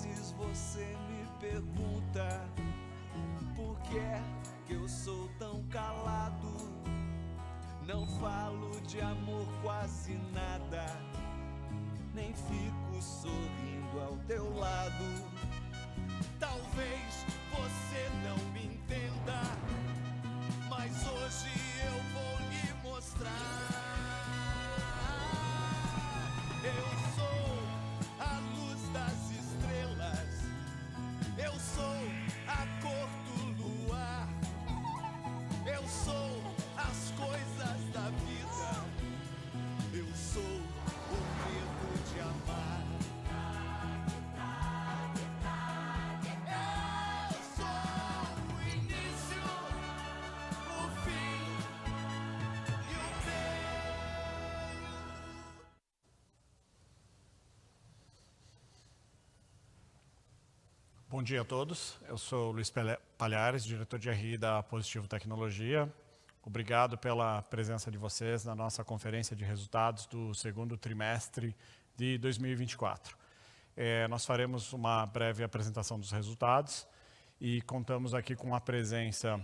vezes você me pergunta por que é que eu sou tão calado. Não falo de amor quase nada, nem fico sorrindo ao teu lado. Talvez você não me entenda, mas hoje eu vou lhe mostrar. Eu sou a luz das estrelas, eu sou a cor do luar, eu sou as coisas da vida, eu sou o medo de amar. Eu sou o início, o fim e o meio. Bom dia a todos, eu sou o Luiz Palhares, diretor de RI da Positivo Tecnologia. Obrigado pela presença de vocês na nossa conferência de resultados do segundo trimestre de 2024. Nós faremos uma breve apresentação dos resultados e contamos aqui com a presença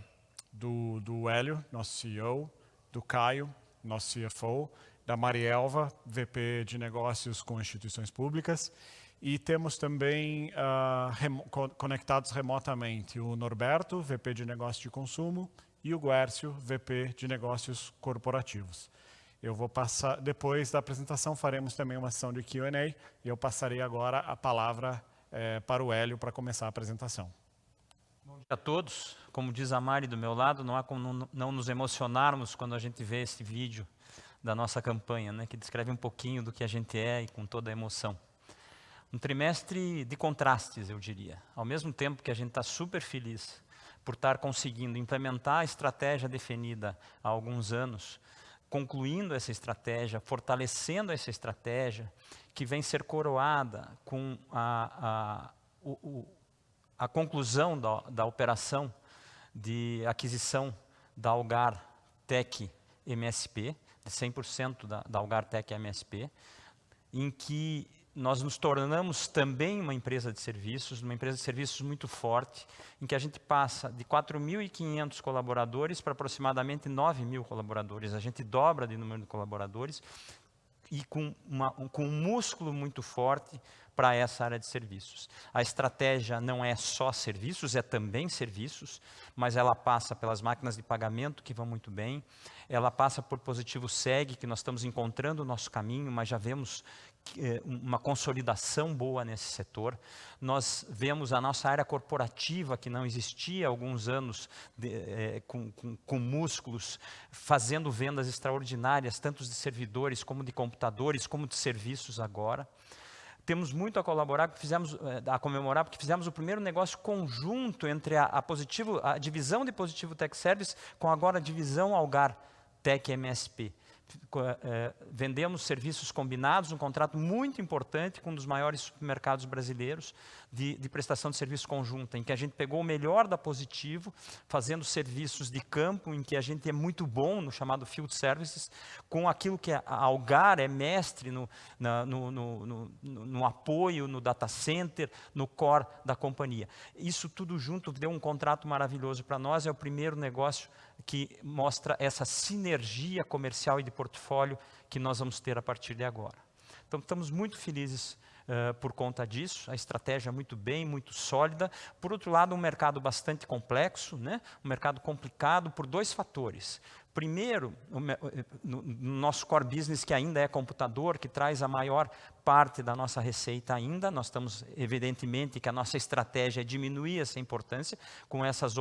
do Hélio, nosso CEO, do Caio, nosso CFO, da Marielva, VP de Negócios com Instituições Públicas, e temos também conectados remotamente o Norberto, VP de Negócios de Consumo, e o Guércio, VP de Negócios Corporativos. Eu vou passar, depois da apresentação, faremos também uma sessão de Q&A, e eu passarei agora a palavra para o Hélio para começar a apresentação. Bom dia a todos. Como diz a Mari do meu lado, não há como não nos emocionarmos quando a gente vê esse vídeo da nossa campanha, né, que descreve um pouquinho do que a gente é e com toda a emoção. Um trimestre de contrastes, eu diria. Ao mesmo tempo que a gente está super feliz por estar conseguindo implementar a estratégia definida há alguns anos, concluindo essa estratégia, fortalecendo essa estratégia, que vem ser coroada com a conclusão da operação de aquisição da Algar Tech MSP, de 100% da Algar Tech MSP, em que nós nos tornamos também uma empresa de serviços muito forte, em que a gente passa de 4.500 colaboradores para aproximadamente 9.000 colaboradores. A gente dobra de número de colaboradores e com um músculo muito forte para essa área de serviços. A estratégia não é só serviços, é também serviços, mas ela passa pelas máquinas de pagamento, que vão muito bem, ela passa por Positivo Seg, que nós estamos encontrando o nosso caminho, mas já vemos uma consolidação boa nesse setor. Nós vemos a nossa área corporativa, que não existia há alguns anos, com músculos, fazendo vendas extraordinárias, tanto de servidores, como de computadores, como de serviços agora. Temos muito a colaborar, a comemorar, porque fizemos o primeiro negócio conjunto entre a divisão de Positivo Tech Service com agora a divisão Algar Tech MSP. Vendemos serviços combinados, um contrato muito importante com um dos maiores supermercados brasileiros de prestação de serviço conjunta, em que a gente pegou o melhor da Positivo, fazendo serviços de campo, em que a gente é muito bom no chamado Field Services, com aquilo que a Algar é mestre no apoio, no data center, no core da companhia. Isso tudo junto deu um contrato maravilhoso para nós, é o primeiro negócio que mostra essa sinergia comercial e de portfólio que nós vamos ter a partir de agora. Então, estamos muito felizes por conta disso, a estratégia muito bem, muito sólida. Por outro lado, um mercado bastante complexo, né? Um mercado complicado por dois fatores. Primeiro, no nosso core business, que ainda é computador, que traz a maior parte da nossa receita ainda, nós estamos, evidentemente, que a nossa estratégia é diminuir essa importância com esses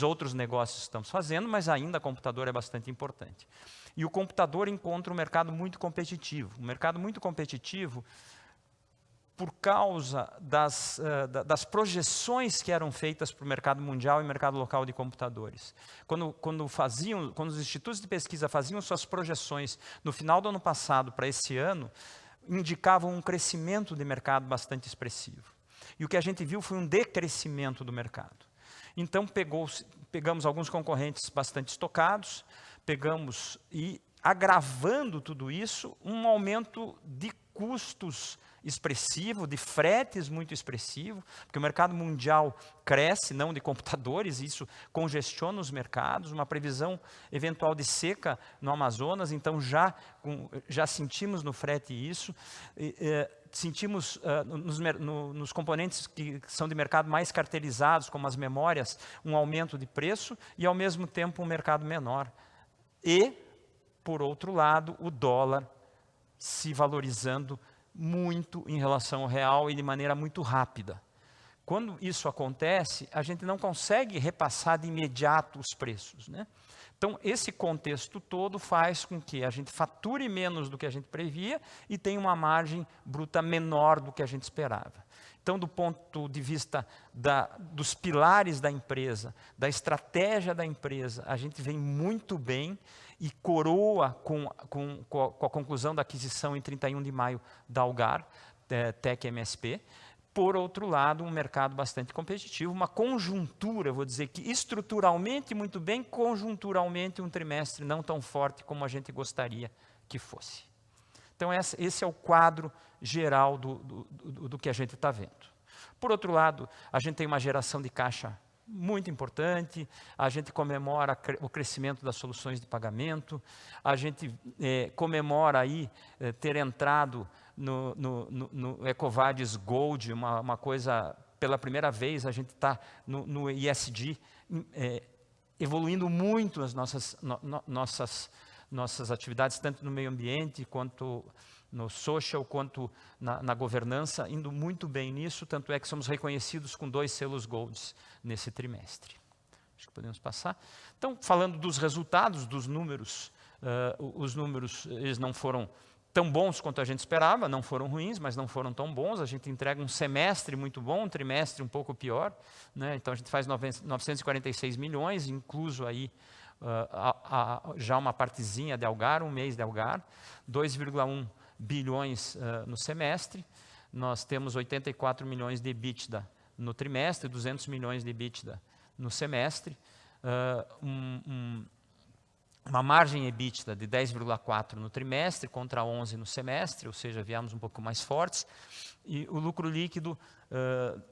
outros negócios que estamos fazendo, mas ainda computador é bastante importante. E o computador encontra um mercado muito competitivo. Um mercado muito competitivo por causa das projeções que eram feitas para o mercado mundial e mercado local de computadores. Quando os institutos de pesquisa faziam suas projeções no final do ano passado para esse ano, indicavam um crescimento de mercado bastante expressivo. E o que a gente viu foi um decrescimento do mercado. Então, pegamos alguns concorrentes bastante estocados, agravando tudo isso, um aumento de custos expressivo, de fretes muito expressivo, porque o mercado mundial cresce, não de computadores, isso congestiona os mercados, uma previsão eventual de seca no Amazonas, então já sentimos no frete isso, sentimos nos componentes que são de mercado mais cartelizados, como as memórias, um aumento de preço e ao mesmo tempo um mercado menor. E, por outro lado, o dólar se valorizando muito em relação ao real e de maneira muito rápida. Quando isso acontece, a gente não consegue repassar de imediato os preços, né? Então, esse contexto todo faz com que a gente fature menos do que a gente previa e tenha uma margem bruta menor do que a gente esperava. Então, do ponto de vista dos pilares da empresa, da estratégia da empresa, a gente vem muito bem e coroa com a conclusão da aquisição em 31 de maio da Algar, Tech MSP. Por outro lado, um mercado bastante competitivo, uma conjuntura, eu vou dizer que estruturalmente muito bem, conjunturalmente um trimestre não tão forte como a gente gostaria que fosse. Então esse é o quadro geral do que a gente está vendo. Por outro lado, a gente tem uma geração de caixa muito importante, a gente comemora o crescimento das soluções de pagamento, a gente comemora aí ter entrado no EcoVadis Gold, uma coisa, pela primeira vez, a gente está no ESG, evoluindo muito as nossas atividades, tanto no meio ambiente, quanto no social, quanto na governança, indo muito bem nisso, tanto é que somos reconhecidos com 2 selos Golds nesse trimestre. Acho que podemos passar. Então, falando dos resultados, dos números, os números eles não foram tão bons quanto a gente esperava, não foram ruins, mas não foram tão bons. A gente entrega um semestre muito bom, um trimestre um pouco pior, né? Então a gente faz 946 milhões, incluso aí já uma partezinha de Algar, um mês de Algar, 2,1 bilhões no semestre. Nós temos 84 milhões de EBITDA no trimestre, 200 milhões de EBITDA no semestre, uma margem EBITDA de 10,4 no trimestre contra 11 no semestre, ou seja, viemos um pouco mais fortes, e o lucro líquido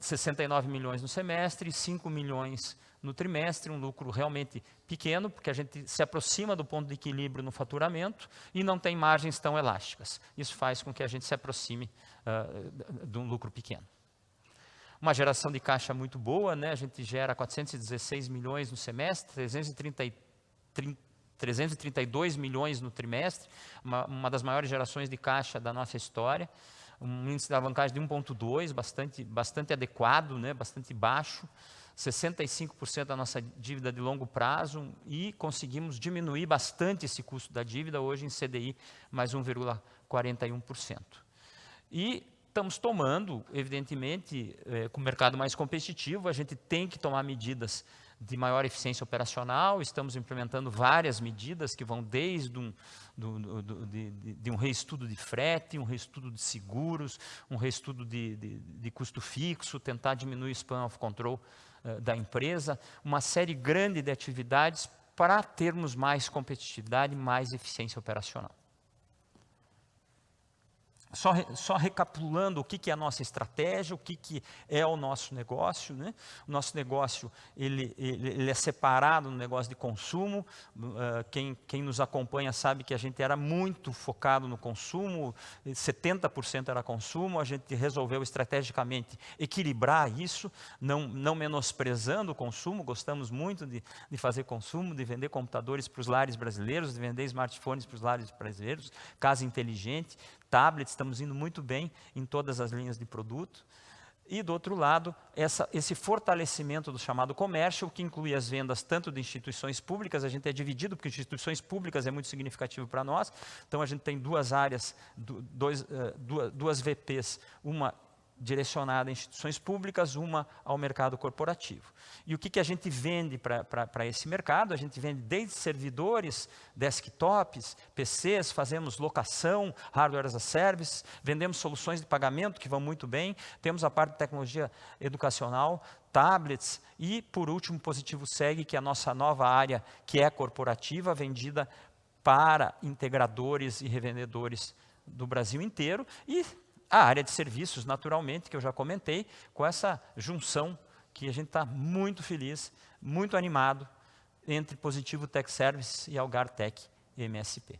69 milhões no semestre e 5 milhões no trimestre, um lucro realmente pequeno, porque a gente se aproxima do ponto de equilíbrio no faturamento e não tem margens tão elásticas. Isso faz com que a gente se aproxime de um lucro pequeno. Uma geração de caixa muito boa, né? A gente gera 416 milhões no semestre, 332 milhões no trimestre, uma das maiores gerações de caixa da nossa história, um índice de alavancagem de 1,2, bastante adequado, né? Bastante baixo, 65% da nossa dívida de longo prazo e conseguimos diminuir bastante esse custo da dívida, hoje em CDI mais 1,41%. E estamos tomando, evidentemente, com o mercado mais competitivo, a gente tem que tomar medidas de maior eficiência operacional, estamos implementando várias medidas que vão desde um reestudo de frete, um reestudo de seguros, um reestudo de custo fixo, tentar diminuir o span of control da empresa, uma série grande de atividades para termos mais competitividade e mais eficiência operacional. Só recapitulando o que é a nossa estratégia, o que é o nosso negócio, né? O nosso negócio ele é separado no negócio de consumo. Quem nos acompanha sabe que a gente era muito focado no consumo, 70% era consumo. A gente resolveu estrategicamente equilibrar isso, não menosprezando o consumo. Gostamos muito de fazer consumo, de vender computadores para os lares brasileiros, de vender smartphones para os lares brasileiros, casa inteligente, tablets, estamos indo muito bem em todas as linhas de produto. E, do outro lado, esse fortalecimento do chamado comércio, que inclui as vendas tanto de instituições públicas, a gente é dividido, porque instituições públicas é muito significativo para nós, então a gente tem duas áreas, duas VPs, uma direcionada a instituições públicas, uma ao mercado corporativo. E o que a gente vende para esse mercado? A gente vende desde servidores, desktops, PCs, fazemos locação, hardware as a service, vendemos soluções de pagamento que vão muito bem, temos a parte de tecnologia educacional, tablets e, por último, Positivo Seg, que é a nossa nova área, que é corporativa, vendida para integradores e revendedores do Brasil inteiro, e a área de serviços, naturalmente, que eu já comentei, com essa junção que a gente está muito feliz, muito animado, entre Positivo Tech Service e Algar Tech MSP.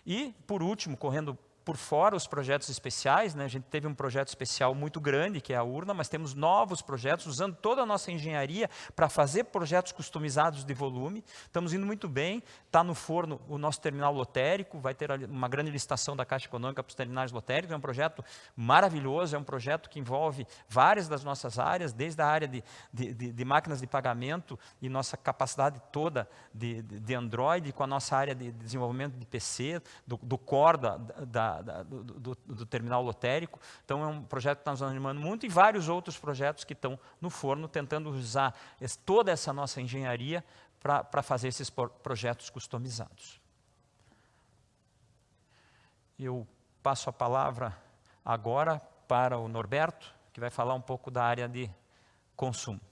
E, por último, correndo por fora os projetos especiais, né? A gente teve um projeto especial muito grande, que é a urna, mas temos novos projetos, usando toda a nossa engenharia para fazer projetos customizados de volume. Estamos indo muito bem, está no forno o nosso terminal lotérico, vai ter uma grande licitação da Caixa Econômica para os terminais lotéricos, é um projeto maravilhoso, é um projeto que envolve várias das nossas áreas, desde a área de máquinas de pagamento e nossa capacidade toda de Android, com a nossa área de desenvolvimento de PC, do core do terminal lotérico. Então é um projeto que está nos animando muito, e vários outros projetos que estão no forno, tentando usar toda essa nossa engenharia para fazer esses projetos customizados. Eu passo a palavra agora para o Norberto, que vai falar um pouco da área de consumo. Bom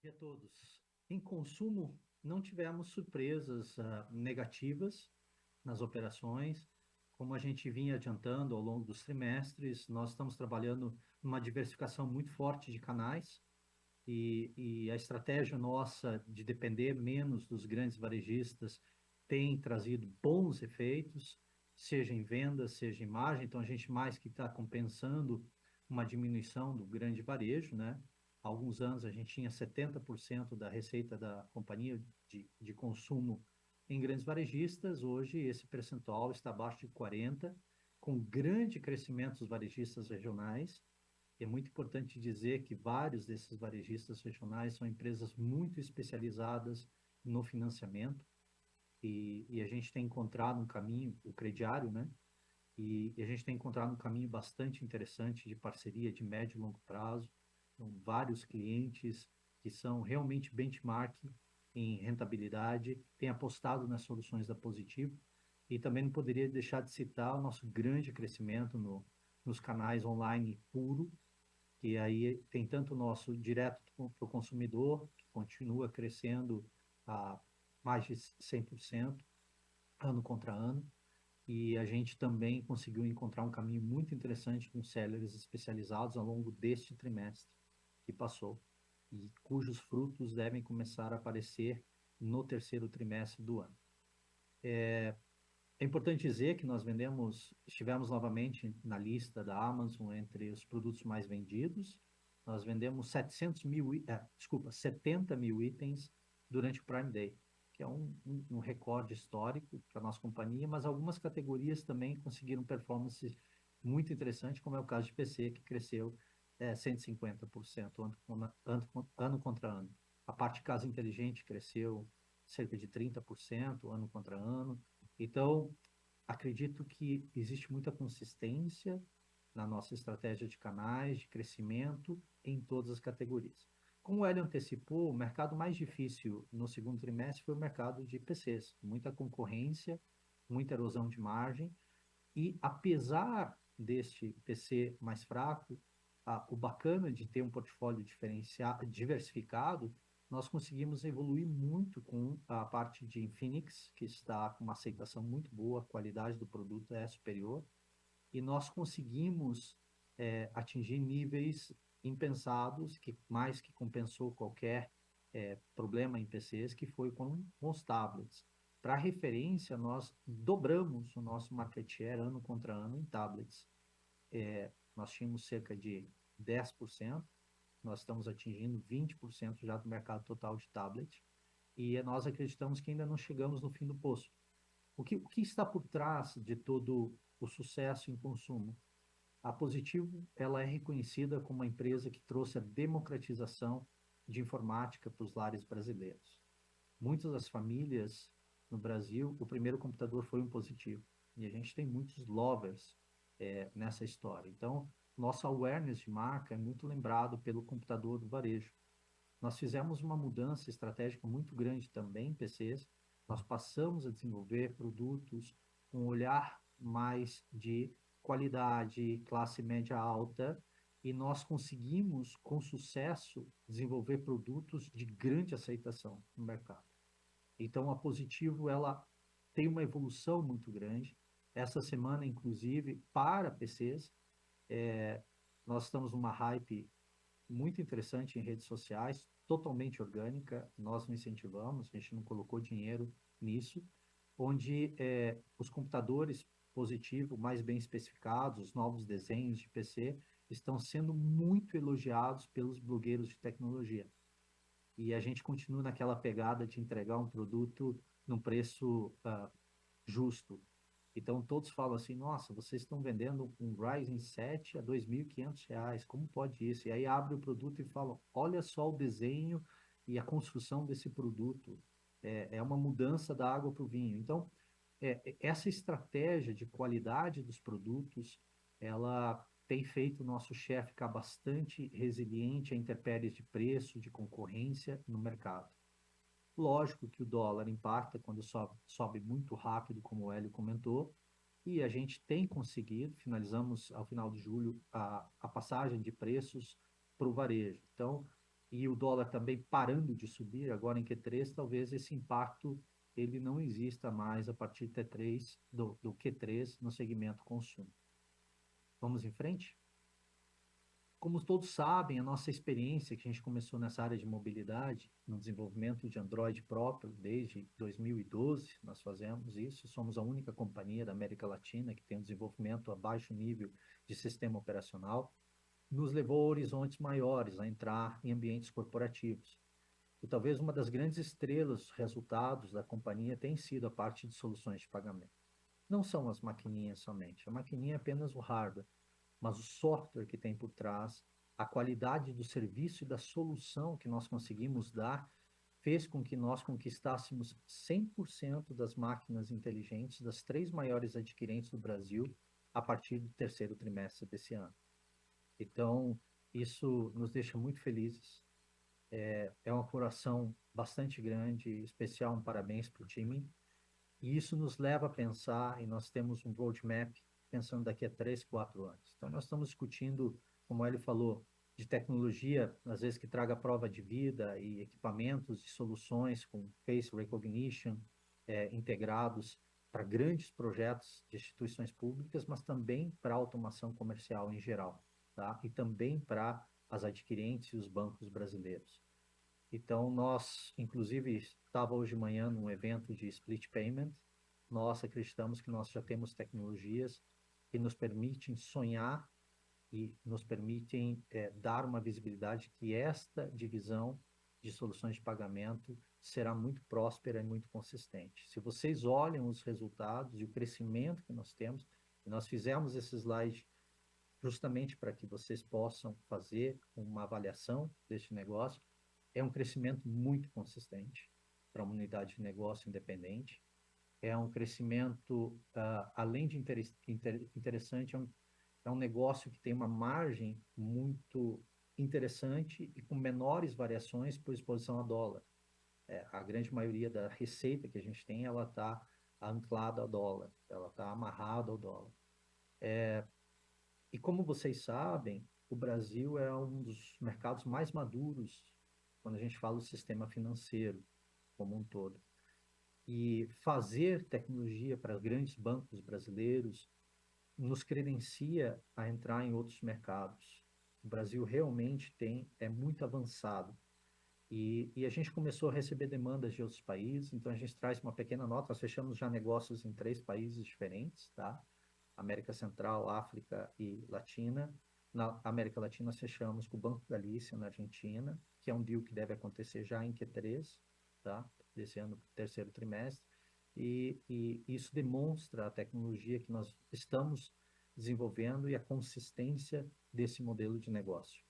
dia a todos. Em consumo, não tivemos surpresas negativas nas operações. Como a gente vinha adiantando ao longo dos trimestres, nós estamos trabalhando numa diversificação muito forte de canais, e a estratégia nossa de depender menos dos grandes varejistas tem trazido bons efeitos, seja em vendas, seja em margem. Então, a gente mais que está compensando uma diminuição do grande varejo, né? Há alguns anos a gente tinha 70% da receita da companhia de consumo em grandes varejistas. Hoje esse percentual está abaixo de 40%, com grande crescimento dos varejistas regionais. É muito importante dizer que vários desses varejistas regionais são empresas muito especializadas no financiamento, e a gente tem encontrado um caminho, o crediário, né? E a gente tem encontrado um caminho bastante interessante de parceria de médio e longo prazo, com vários clientes que são realmente benchmark em rentabilidade, têm apostado nas soluções da Positivo. E também não poderia deixar de citar o nosso grande crescimento nos canais online puro, que aí tem tanto o nosso direto para o consumidor, que continua crescendo a mais de 100%, ano contra ano, e a gente também conseguiu encontrar um caminho muito interessante com sellers especializados ao longo deste trimestre que passou, e cujos frutos devem começar a aparecer no terceiro trimestre do ano. É importante dizer que nós estivemos novamente na lista da Amazon entre os produtos mais vendidos. Nós vendemos 70 mil itens durante o Prime Day, que é um recorde histórico para a nossa companhia, mas algumas categorias também conseguiram performance muito interessante, como é o caso de PC, que cresceu 150% ano contra ano. A parte de casa inteligente cresceu cerca de 30% ano contra ano. Então, acredito que existe muita consistência na nossa estratégia de canais, de crescimento em todas as categorias. Como o Hélio antecipou, o mercado mais difícil no segundo trimestre foi o mercado de PCs. Muita concorrência, muita erosão de margem, e apesar deste PC mais fraco, o bacana de ter um portfólio diversificado, nós conseguimos evoluir muito com a parte de Infinix, que está com uma aceitação muito boa, a qualidade do produto é superior, e nós conseguimos atingir níveis impensados, que mais que compensou qualquer problema em PCs, que foi com os tablets. Para referência, nós dobramos o nosso market share ano contra ano em tablets. Nós tínhamos cerca de 10%, nós estamos atingindo 20% já do mercado total de tablet, e nós acreditamos que ainda não chegamos no fim do poço. O que está por trás de todo o sucesso em consumo? A Positivo, ela é reconhecida como uma empresa que trouxe a democratização de informática para os lares brasileiros. Muitas das famílias no Brasil, o primeiro computador foi um Positivo, e a gente tem muitos lovers nessa história. Então, nosso awareness de marca é muito lembrado pelo computador do varejo. Nós fizemos uma mudança estratégica muito grande também em PCs. Nós passamos a desenvolver produtos com um olhar mais de qualidade, classe média alta, e nós conseguimos, com sucesso, desenvolver produtos de grande aceitação no mercado. Então, a Positivo, ela tem uma evolução muito grande. Essa semana, inclusive, para PCs, nós estamos numa hype muito interessante em redes sociais, totalmente orgânica, nós não incentivamos, a gente não colocou dinheiro nisso, onde os computadores positivo, mais bem especificados, os novos desenhos de PC, estão sendo muito elogiados pelos blogueiros de tecnologia. E a gente continua naquela pegada de entregar um produto num preço justo. Então, todos falam assim, nossa, vocês estão vendendo um Ryzen 7 a R$ 2.500, como pode isso? E aí abre o produto e falam, olha só o desenho e a construção desse produto. É uma mudança da água para o vinho. Então, essa estratégia de qualidade dos produtos, ela tem feito o nosso chefe ficar bastante resiliente a intempéries de preço, de concorrência no mercado. Lógico que o dólar impacta quando sobe muito rápido, como o Hélio comentou, e a gente tem conseguido, finalizamos ao final de julho a passagem de preços para o varejo. Então, e o dólar também parando de subir, agora em Q3, talvez esse impacto ele não exista mais a partir do Q3 no segmento consumo. Vamos em frente? Como todos sabem, a nossa experiência, que a gente começou nessa área de mobilidade, no desenvolvimento de Android próprio, desde 2012, nós fazemos isso, somos a única companhia da América Latina que tem um desenvolvimento a baixo nível de sistema operacional, nos levou a horizontes maiores, a entrar em ambientes corporativos. E talvez uma das grandes estrelas, resultados da companhia tem sido a parte de soluções de pagamento. Não são as maquininhas somente, a maquininha é apenas o hardware, mas o software que tem por trás, a qualidade do serviço e da solução que nós conseguimos dar, fez com que nós conquistássemos 100% das máquinas inteligentes das 3 maiores adquirentes do Brasil a partir do terceiro trimestre desse ano. Então, isso nos deixa muito felizes. É uma coração bastante grande, especial, um parabéns para o time. E isso nos leva a pensar, e nós temos um roadmap pensando daqui a 3, 4 anos. Então, nós estamos discutindo, como ele falou, de tecnologia, às vezes que traga prova de vida e equipamentos e soluções com face recognition integrados para grandes projetos de instituições públicas, mas também para a automação comercial em geral, tá? E também para as adquirentes e os bancos brasileiros. Então, nós, inclusive, estava hoje de manhã num evento de split payment, nós acreditamos que nós já temos tecnologias que nos permitem sonhar e nos permitem dar uma visibilidade que esta divisão de soluções de pagamento será muito próspera e muito consistente. Se vocês olham os resultados e o crescimento que nós temos, e nós fizemos esse slide justamente para que vocês possam fazer uma avaliação deste negócio, é um crescimento muito consistente para uma unidade de negócio independente. É um crescimento, além de interessante, é um negócio que tem uma margem muito interessante e com menores variações por exposição a dólar. A grande maioria da receita que a gente tem, ela está anclada ao dólar, ela está amarrada ao dólar. E como vocês sabem, o Brasil é um dos mercados mais maduros quando a gente fala do sistema financeiro como um todo. E fazer tecnologia para grandes bancos brasileiros nos credencia a entrar em outros mercados. O Brasil realmente é muito avançado. E a gente começou a receber demandas de outros países, então a gente traz uma pequena nota, nós fechamos já negócios em 3 países diferentes, tá? América Central, África e Latina. Na América Latina, nós fechamos com o Banco Galícia, na Argentina, que é um deal que deve acontecer já em Q3, tá? Desse ano, terceiro trimestre. E isso demonstra a tecnologia que nós estamos desenvolvendo e a consistência desse modelo de negócio.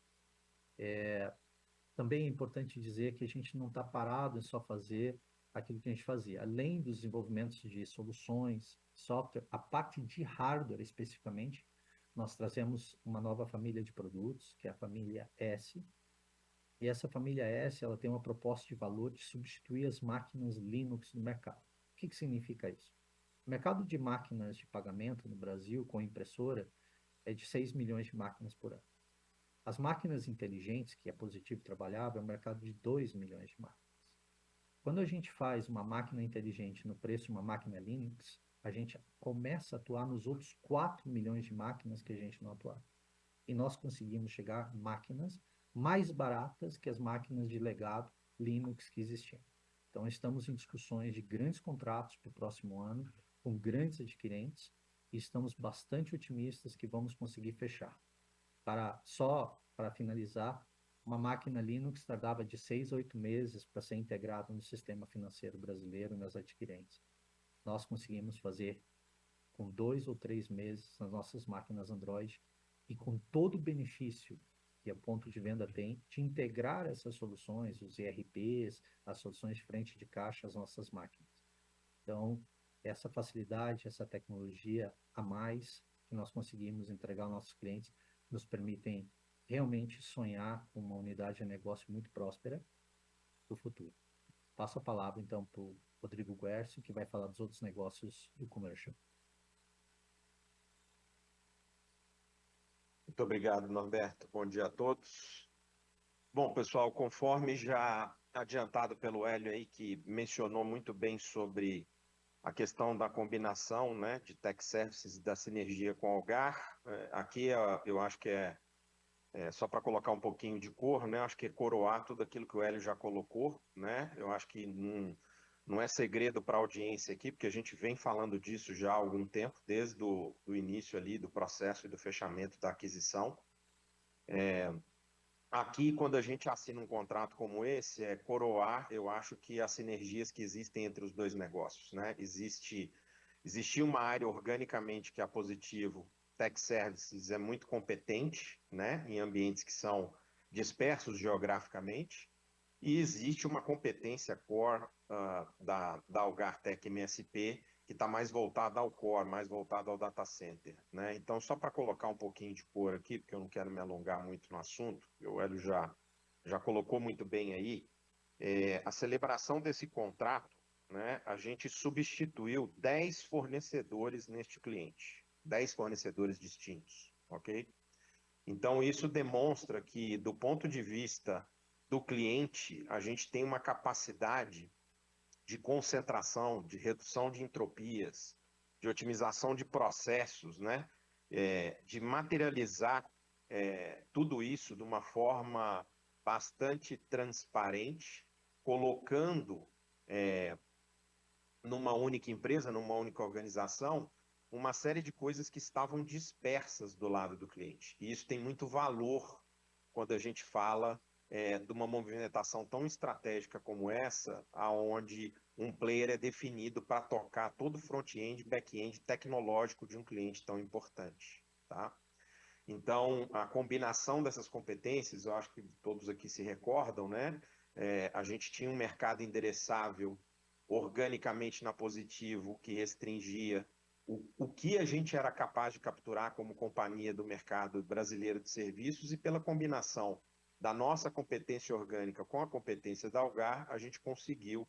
Também é importante dizer que a gente não está parado em só fazer aquilo que a gente fazia. Além dos desenvolvimentos de soluções, software, a parte de hardware especificamente, nós trazemos uma nova família de produtos, que é a família S. E essa família S, ela tem uma proposta de valor de substituir as máquinas Linux no mercado. O que significa isso? O mercado de máquinas de pagamento no Brasil, com impressora, é de 6 milhões de máquinas por ano. As máquinas inteligentes, que a Positivo trabalhava, é um mercado de 2 milhões de máquinas. Quando a gente faz uma máquina inteligente no preço de uma máquina Linux, a gente começa a atuar nos outros 4 milhões de máquinas que a gente não atuava. E nós conseguimos chegar a máquinas mais baratas que as máquinas de legado Linux que existiam. Então, estamos em discussões de grandes contratos para o próximo ano, com grandes adquirentes, e estamos bastante otimistas que vamos conseguir fechar. Só para finalizar, uma máquina Linux tardava de 6 a 8 meses para ser integrada no sistema financeiro brasileiro, nas adquirentes. Nós conseguimos fazer com 2 ou 3 meses nas nossas máquinas Android e com todo o benefício que a ponto de venda tem de integrar essas soluções, os ERPs, as soluções de frente de caixa às nossas máquinas. Então, essa facilidade, essa tecnologia a mais que nós conseguimos entregar aos nossos clientes nos permitem realmente sonhar com uma unidade de negócio muito próspera do futuro. Passo a palavra, então, para o Rodrigo Guercio, que vai falar dos outros negócios do commercial. Muito obrigado, Norberto. Bom dia a todos. Bom, pessoal, conforme já adiantado pelo Hélio aí, que mencionou muito bem sobre a questão da combinação, né, de tech services e da sinergia com a Algar, aqui eu acho que só para colocar um pouquinho de cor, né, acho que é coroar tudo aquilo que o Hélio já colocou, né, eu acho que não é segredo para a audiência aqui, porque a gente vem falando disso já há algum tempo, desde o início ali do processo e do fechamento da aquisição. Aqui, quando a gente assina um contrato como esse, é coroar, eu acho que as sinergias que existem entre os dois negócios, né? Existia uma área organicamente que a Positivo Tech Services é muito competente, né? Em ambientes que são dispersos geograficamente, e existe uma competência core da Algar Tech MSP, que está mais voltada ao core, mais voltada ao data center, né? Então, só para colocar um pouquinho de cor aqui, porque eu não quero me alongar muito no assunto, o Hélio já colocou muito bem aí, a celebração desse contrato, né, a gente substituiu 10 fornecedores neste cliente, 10 fornecedores distintos, ok? Então, isso demonstra que, do ponto de vista do cliente, a gente tem uma capacidade de concentração, de redução de entropias, de otimização de processos, né? De materializar tudo isso de uma forma bastante transparente, colocando numa única empresa, numa única organização, uma série de coisas que estavam dispersas do lado do cliente. E isso tem muito valor quando a gente fala de uma movimentação tão estratégica como essa, aonde um player é definido para tocar todo o front-end, back-end tecnológico de um cliente tão importante, tá? Então, a combinação dessas competências, eu acho que todos aqui se recordam, né? A gente tinha um mercado endereçável organicamente na Positivo, que restringia o que a gente era capaz de capturar como companhia do mercado brasileiro de serviços, e pela combinação da nossa competência orgânica com a competência da Algar, a gente conseguiu,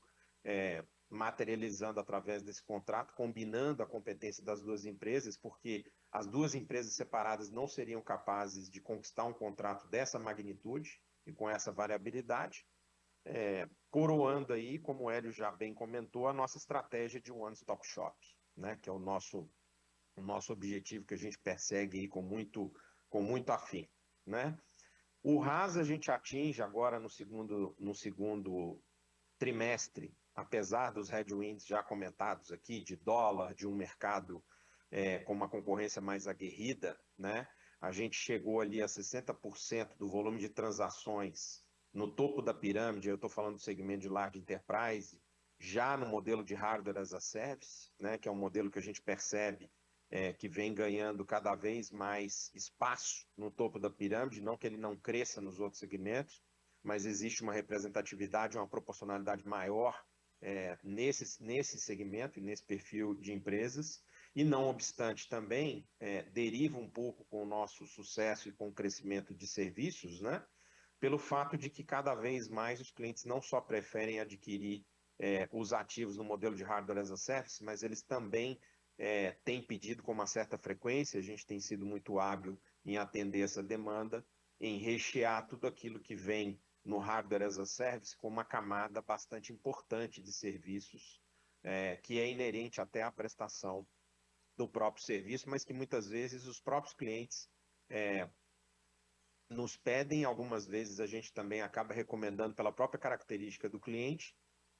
materializando através desse contrato, combinando a competência das duas empresas, porque as duas empresas separadas não seriam capazes de conquistar um contrato dessa magnitude e com essa variabilidade, coroando aí, como o Hélio já bem comentou, a nossa estratégia de one-stop shop, né, que é o nosso objetivo que a gente persegue aí com muito afim, né? O RAS a gente atinge agora no segundo trimestre, apesar dos headwinds já comentados aqui, de dólar, de um mercado com uma concorrência mais aguerrida, né? A gente chegou ali a 60% do volume de transações no topo da pirâmide, eu estou falando do segmento de large enterprise, já no modelo de hardware as a service, né? Que é um modelo que a gente percebe que vem ganhando cada vez mais espaço no topo da pirâmide, não que ele não cresça nos outros segmentos, mas existe uma representatividade, uma proporcionalidade maior nesse segmento e nesse perfil de empresas, e não obstante também deriva um pouco com o nosso sucesso e com o crescimento de serviços, né? Pelo fato de que cada vez mais os clientes não só preferem adquirir os ativos no modelo de hardware as a service, mas eles também têm pedido com uma certa frequência, a gente tem sido muito hábil em atender essa demanda, em rechear tudo aquilo que vem no Hardware as a Service com uma camada bastante importante de serviços, que é inerente até à prestação do próprio serviço, mas que muitas vezes os próprios clientes nos pedem, algumas vezes a gente também acaba recomendando pela própria característica do cliente,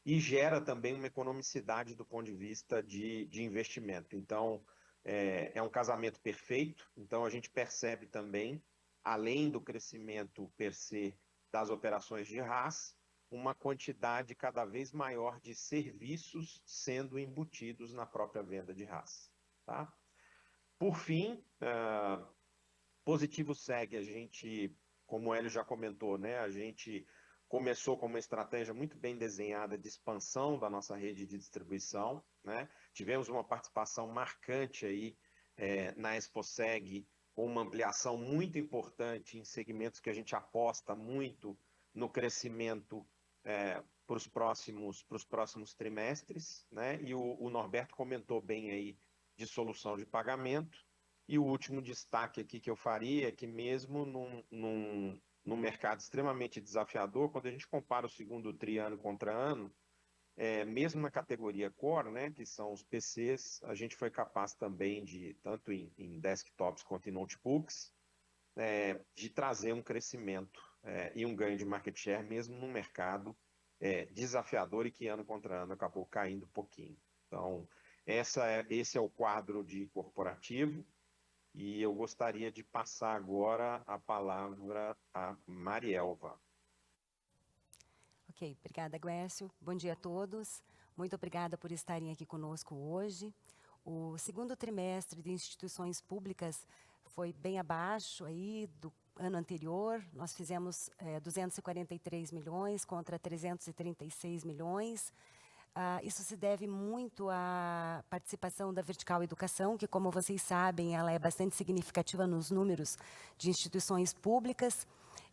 e gera também uma economicidade do ponto de vista de investimento. Então, é um casamento perfeito. Então, a gente percebe também, além do crescimento per se das operações de RaaS, uma quantidade cada vez maior de serviços sendo embutidos na própria venda de RaaS. Tá? Por fim, positivo segue, a gente, como o Hélio já comentou, né, a gente começou com uma estratégia muito bem desenhada de expansão da nossa rede de distribuição, né? Tivemos uma participação marcante aí na ExpoSeg, com uma ampliação muito importante em segmentos que a gente aposta muito no crescimento para os próximos trimestres, né? E o Norberto comentou bem aí de solução de pagamento. E o último destaque aqui que eu faria é que mesmo num mercado extremamente desafiador, quando a gente compara o segundo tri ano contra ano, mesmo na categoria Core, né, que são os PCs, a gente foi capaz também de, tanto em desktops quanto em notebooks, de trazer um crescimento e um ganho de market share, mesmo num mercado desafiador e que ano contra ano acabou caindo um pouquinho. Então, esse é o quadro de corporativo. E eu gostaria de passar agora a palavra a Marielva. Ok, obrigada, Guércio. Bom dia a todos. Muito obrigada por estarem aqui conosco hoje. O segundo trimestre de instituições públicas foi bem abaixo aí do ano anterior. Nós fizemos 243 milhões contra 336 milhões. Isso se deve muito à participação da Vertical Educação, que, como vocês sabem, ela é bastante significativa nos números de instituições públicas.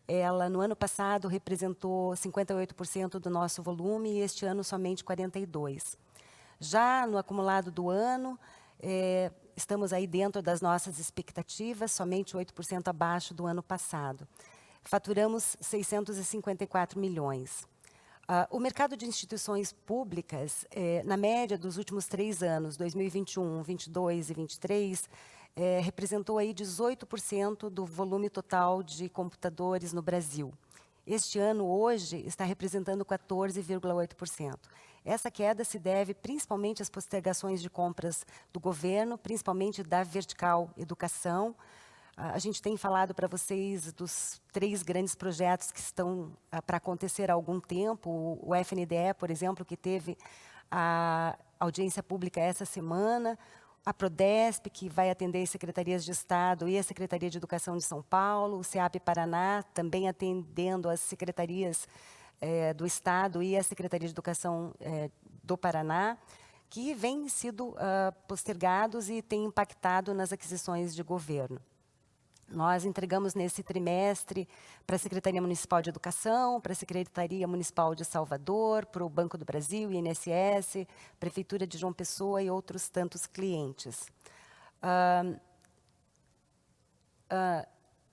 Ela, no ano passado, representou 58% do nosso volume e este ano somente 42%. Já no acumulado do ano, estamos aí dentro das nossas expectativas, somente 8% abaixo do ano passado. Faturamos 654 milhões. O mercado de instituições públicas, na média dos últimos 3 anos, 2021, 22 e 23, representou aí 18% do volume total de computadores no Brasil. Este ano, hoje, está representando 14,8%. Essa queda se deve principalmente às postergações de compras do governo, principalmente da Vertical Educação. A gente tem falado para vocês dos 3 grandes projetos que estão para acontecer há algum tempo. O FNDE, por exemplo, que teve a audiência pública essa semana. A Prodesp, que vai atender as secretarias de Estado e a Secretaria de Educação de São Paulo. O SEAP Paraná, também atendendo as secretarias do Estado e a Secretaria de Educação do Paraná, que vêm sido postergados e têm impactado nas aquisições de governo. Nós entregamos nesse trimestre para a Secretaria Municipal de Educação, para a Secretaria Municipal de Salvador, para o Banco do Brasil, INSS, Prefeitura de João Pessoa e outros tantos clientes.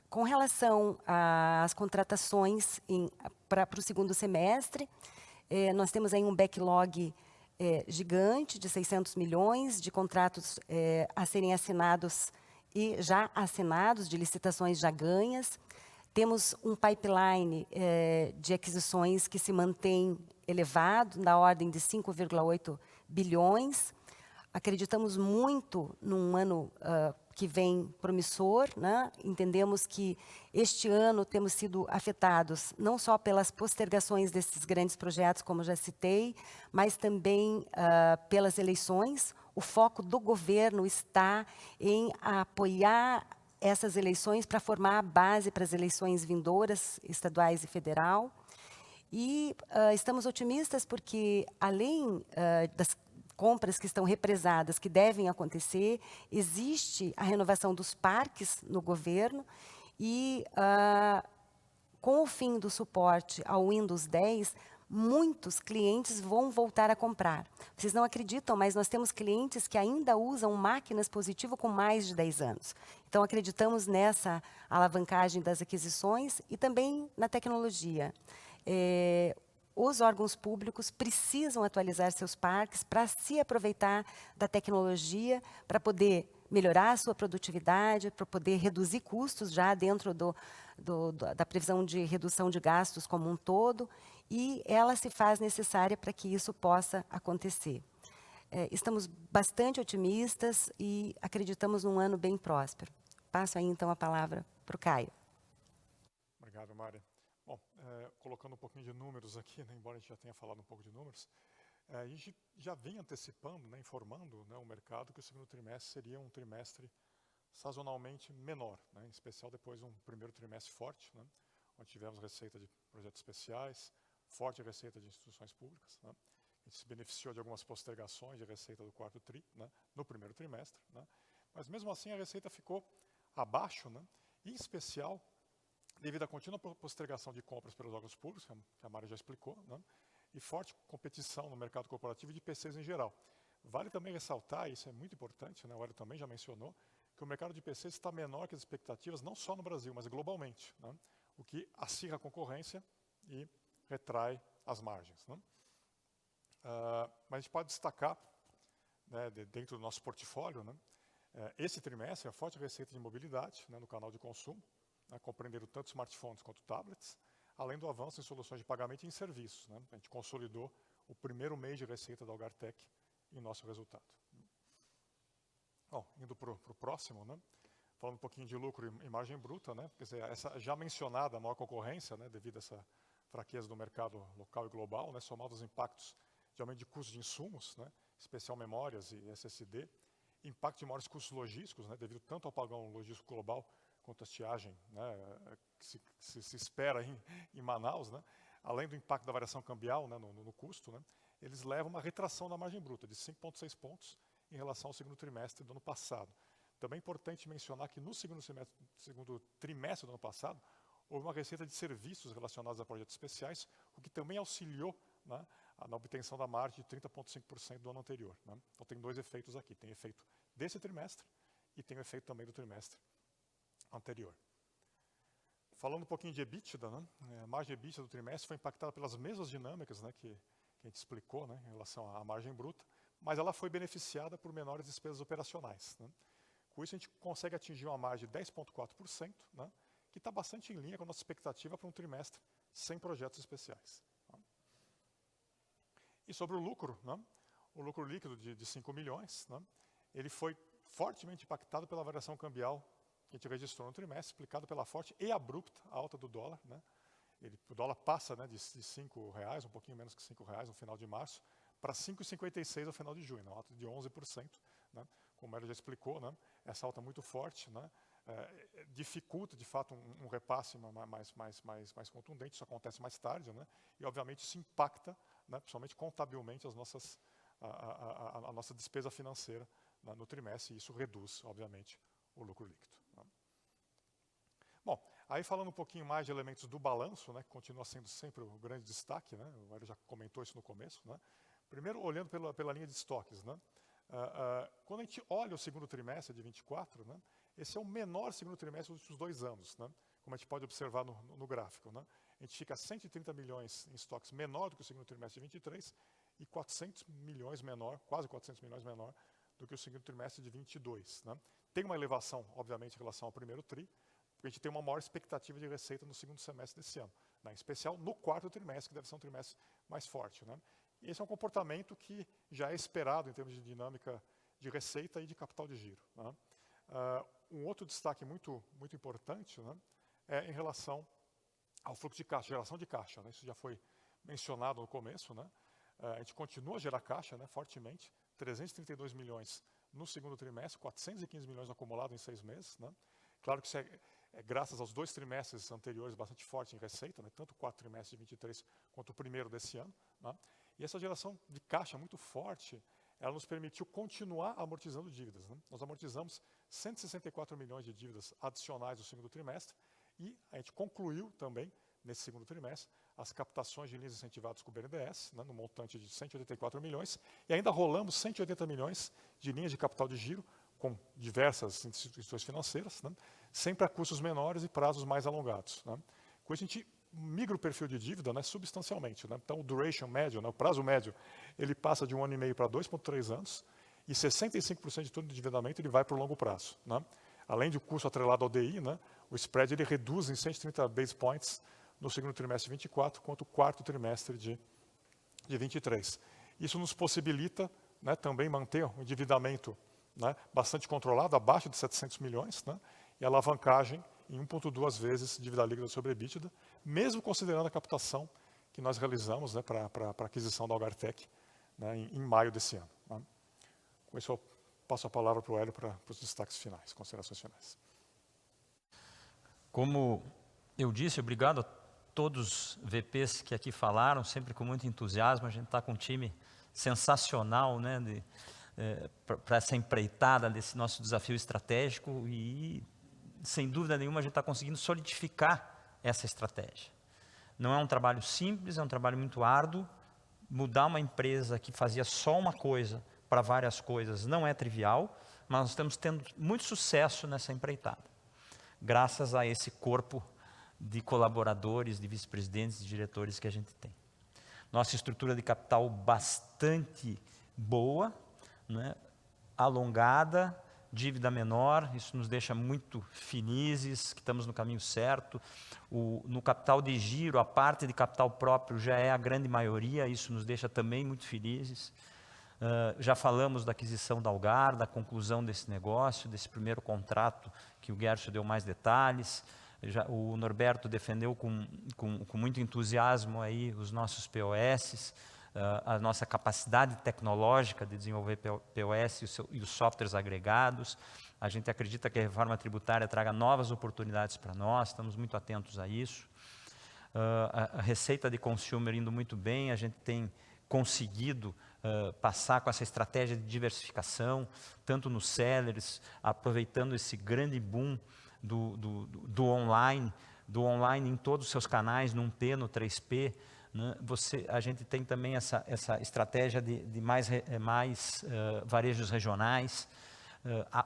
Com relação às contratações para o segundo semestre, nós temos aí um backlog gigante de 600 milhões de contratos a serem assinados e já assinados, de licitações já ganhas. Temos um pipeline de aquisições que se mantém elevado, na ordem de 5,8 bilhões. Acreditamos muito num ano que vem promissor, né? Entendemos que este ano temos sido afetados não só pelas postergações desses grandes projetos, como já citei, mas também pelas eleições. O foco do governo está em apoiar essas eleições para formar a base para as eleições vindouras, estaduais e federal. E estamos otimistas porque, além das compras que estão represadas, que devem acontecer, existe a renovação dos parques no governo e, com o fim do suporte ao Windows 10, muitos clientes vão voltar a comprar. Vocês não acreditam, mas nós temos clientes que ainda usam máquinas Positivo com mais de 10 anos. Então, acreditamos nessa alavancagem das aquisições e também na tecnologia. os órgãos públicos precisam atualizar seus parques para se aproveitar da tecnologia, para poder melhorar a sua produtividade, para poder reduzir custos já dentro da previsão de redução de gastos como um todo, e ela se faz necessária para que isso possa acontecer. Estamos bastante otimistas e acreditamos num ano bem próspero. Passo aí, então, a palavra para o Caio. Obrigado, Mária. Bom, colocando um pouquinho de números aqui, né, embora a gente já tenha falado um pouco de números, a gente já vem antecipando, né, informando, né, o mercado que o segundo trimestre seria um trimestre sazonalmente menor, né, em especial depois de um primeiro trimestre forte, né, onde tivemos receita de projetos especiais, forte receita de instituições públicas, né. A gente se beneficiou de algumas postergações de receita do quarto TRI, né, no primeiro trimestre, né, mas mesmo assim a receita ficou abaixo, né, em especial devido à contínua postergação de compras pelos órgãos públicos, que a Mária já explicou, né, e forte competição no mercado corporativo e de PCs em geral. Vale também ressaltar, e isso é muito importante, né, o Hélio também já mencionou, que o mercado de PCs está menor que as expectativas, não só no Brasil, mas globalmente, né, o que acirra a concorrência e retrai as margens, né. Mas a gente pode destacar, né, dentro do nosso portfólio, né, esse trimestre, a forte receita de mobilidade, né, no canal de consumo, né, compreendendo tanto smartphones quanto tablets, além do avanço em soluções de pagamento e em serviços, né. A gente consolidou o primeiro mês de receita da Algartec em nosso resultado. Bom, indo para o próximo, né, falando um pouquinho de lucro e margem bruta, né, quer dizer, essa já mencionada maior concorrência, né, devido a essa fraqueza do mercado local e global, né, somado aos impactos de aumento de custos de insumos, né, especial memórias e SSD, impacto de maiores custos logísticos, né, devido tanto ao apagão logístico global quanto à estiagem, né, que se espera em Manaus, né, além do impacto da variação cambial, né, no custo, né, eles levam uma retração da margem bruta de 5,6 pontos em relação ao segundo trimestre do ano passado. Também é importante mencionar que no segundo trimestre do ano passado, houve uma receita de serviços relacionados a projetos especiais, o que também auxiliou, né, na obtenção da margem de 30,5% do ano anterior, né. Então tem dois efeitos aqui, tem efeito desse trimestre e tem o efeito também do trimestre anterior. Falando um pouquinho de EBITDA, né, a margem EBITDA do trimestre foi impactada pelas mesmas dinâmicas, né, que a gente explicou, né, em relação à margem bruta, mas ela foi beneficiada por menores despesas operacionais, né. Com isso a gente consegue atingir uma margem de 10,4%, né, que está bastante em linha com a nossa expectativa para um trimestre sem projetos especiais. E sobre o lucro, né, o lucro líquido de 5 milhões, né, ele foi fortemente impactado pela variação cambial que a gente registrou no trimestre, explicado pela forte e abrupta alta do dólar, né. O dólar passa, né, de R$5, um pouquinho menos que R$5 no final de março, para 5,56 no final de junho, uma alta de 11%. Né, como ela já explicou, né, essa alta muito forte, né, dificulta, de fato, um repasse mais contundente, isso acontece mais tarde, né, e, obviamente, isso impacta, né, principalmente contabilmente, a nossa despesa financeira, né, no trimestre, e isso reduz, obviamente, o lucro líquido. Né. Bom, aí falando um pouquinho mais de elementos do balanço, né, que continua sendo sempre o grande destaque, né, o Hélio já comentou isso no começo, né. Primeiro, olhando pela linha de estoques, né, quando a gente olha o segundo trimestre de 24, né, esse é o menor segundo trimestre dos últimos 2 anos, né, como a gente pode observar no gráfico. Né. A gente fica 130 milhões em estoques menor do que o segundo trimestre de 23 e 400 milhões menor, quase 400 milhões menor do que o segundo trimestre de 22. Né. Tem uma elevação, obviamente, em relação ao primeiro TRI, porque a gente tem uma maior expectativa de receita no segundo semestre desse ano, né, em especial no quarto trimestre, que deve ser um trimestre mais forte. Né. E esse é um comportamento que já é esperado em termos de dinâmica de receita e de capital de giro. Né. Um outro destaque muito importante, né, é em relação ao fluxo de caixa, geração de caixa. Né, isso já foi mencionado no começo. Né, a gente continua a gerar caixa, né, fortemente, 332 milhões no segundo trimestre, 415 milhões acumulado em 6 meses. Né. Claro que isso é graças aos 2 trimestres anteriores bastante forte em receita, né, tanto o 4 trimestre de 23 quanto o primeiro desse ano. Né. E essa geração de caixa muito forte, ela nos permitiu continuar amortizando dívidas. Né. Nós amortizamos 164 milhões de dívidas adicionais no segundo trimestre e a gente concluiu também, nesse segundo trimestre, as captações de linhas incentivadas com o BNDES, né, no montante de 184 milhões, e ainda rolamos 180 milhões de linhas de capital de giro com diversas instituições financeiras, né, sempre a custos menores e prazos mais alongados. Né. Com isso, a gente migra o perfil de dívida, né, substancialmente, né? Então, o duration médio, né, o prazo médio, ele passa de 1 ano e meio para 2,3 anos, e 65% de todo o endividamento ele vai para o longo prazo, né? Além do custo atrelado ao DI, né, o spread ele reduz em 130 base points no segundo trimestre de 24, quanto o quarto trimestre de 23. Isso nos possibilita, né, também manter um endividamento, né, bastante controlado, abaixo de 700 milhões, né, e alavancagem em 1,2 vezes dívida líquida sobre EBITDA, mesmo considerando a captação que nós realizamos, né, para a aquisição da Algartec, né, em maio desse ano. Né. Com isso, eu passo a palavra para o Hélio para os destaques finais, considerações finais. Como eu disse, obrigado a todos os VPs que aqui falaram, sempre com muito entusiasmo. A gente está com um time sensacional, né, para essa empreitada desse nosso desafio estratégico e, sem dúvida nenhuma, a gente está conseguindo solidificar essa estratégia. Não é um trabalho simples, é um trabalho muito árduo. Mudar uma empresa que fazia só uma coisa para várias coisas não é trivial, mas nós estamos tendo muito sucesso nessa empreitada, graças a esse corpo de colaboradores, de vice-presidentes e diretores que a gente tem. Nossa estrutura de capital bastante boa, né, alongada, dívida menor, isso nos deixa muito felizes, que estamos no caminho certo. No capital de giro, a parte de capital próprio já é a grande maioria, isso nos deixa também muito felizes. Já falamos da aquisição da Algar, da conclusão desse negócio, desse primeiro contrato que o Gerson deu mais detalhes. O Norberto defendeu com muito entusiasmo aí os nossos POS, a nossa capacidade tecnológica de desenvolver POS e os softwares agregados. A gente acredita que a reforma tributária traga novas oportunidades para nós, estamos muito atentos a isso. A receita de consumer indo muito bem, a gente tem conseguido passar com essa estratégia de diversificação, tanto nos sellers, aproveitando esse grande boom do online em todos os seus canais, no 1P, no 3P, né? A gente tem também essa estratégia de mais varejos regionais.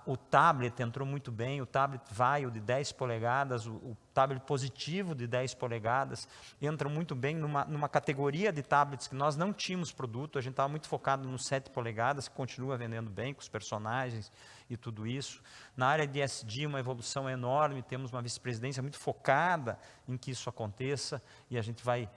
O tablet entrou muito bem, o tablet Vaio de 10 polegadas, o tablet positivo de 10 polegadas, entram muito bem numa categoria de tablets que nós não tínhamos produto, a gente estava muito focado no 7 polegadas, que continua vendendo bem, com os personagens e tudo isso. Na área de SD, uma evolução enorme, temos uma vice-presidência muito focada em que isso aconteça, e a gente vai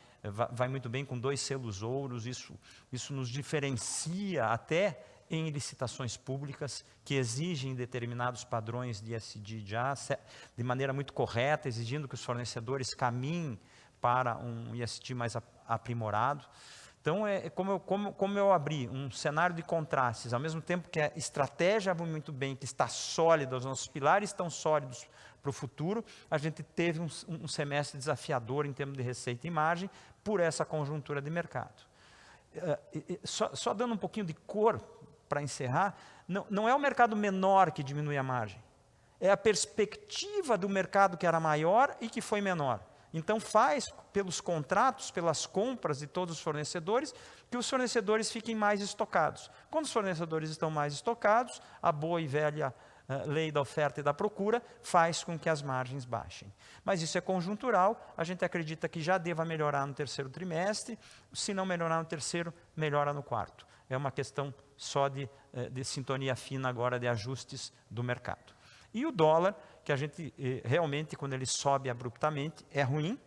muito bem com 2 selos ouros, isso nos diferencia até em licitações públicas que exigem determinados padrões de ESG já, de maneira muito correta, exigindo que os fornecedores caminhem para um ESG mais aprimorado. Então, como eu abri um cenário de contrastes, ao mesmo tempo que a estratégia vai muito bem, que está sólida, os nossos pilares estão sólidos para o futuro, a gente teve um semestre desafiador em termos de receita e margem por essa conjuntura de mercado. Só dando um pouquinho de cor, para encerrar, não é o mercado menor que diminui a margem, é a perspectiva do mercado que era maior e que foi menor. Então faz, pelos contratos, pelas compras de todos os fornecedores, que os fornecedores fiquem mais estocados. Quando os fornecedores estão mais estocados, a boa e velha lei da oferta e da procura faz com que as margens baixem. Mas isso é conjuntural, a gente acredita que já deva melhorar no terceiro trimestre, se não melhorar no terceiro, melhora no quarto. É uma questão só de sintonia fina agora de ajustes do mercado. E o dólar, que a gente realmente, quando ele sobe abruptamente, é ruim.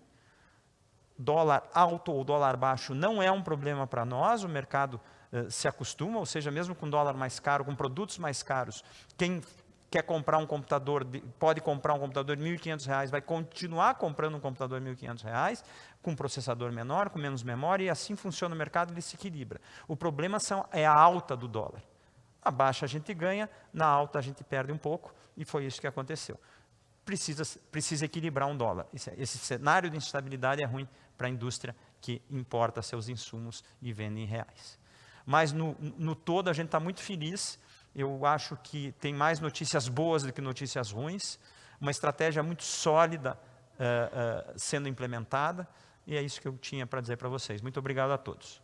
Dólar alto ou dólar baixo não é um problema para nós, o mercado se acostuma, ou seja, mesmo com dólar mais caro, com produtos mais caros, quem quer comprar um computador, pode comprar um computador de R$ 1.500, vai continuar comprando um computador de R$ 1.500, com um processador menor, com menos memória, e assim funciona o mercado, ele se equilibra. O problema é a alta do dólar. Na baixa a gente ganha, na alta a gente perde um pouco, e foi isso que aconteceu. Precisa equilibrar um dólar. Esse cenário de instabilidade é ruim para a indústria que importa seus insumos e vende em reais. Mas no todo a gente está muito feliz. Eu acho que tem mais notícias boas do que notícias ruins, uma estratégia muito sólida sendo implementada, e é isso que eu tinha para dizer para vocês. Muito obrigado a todos.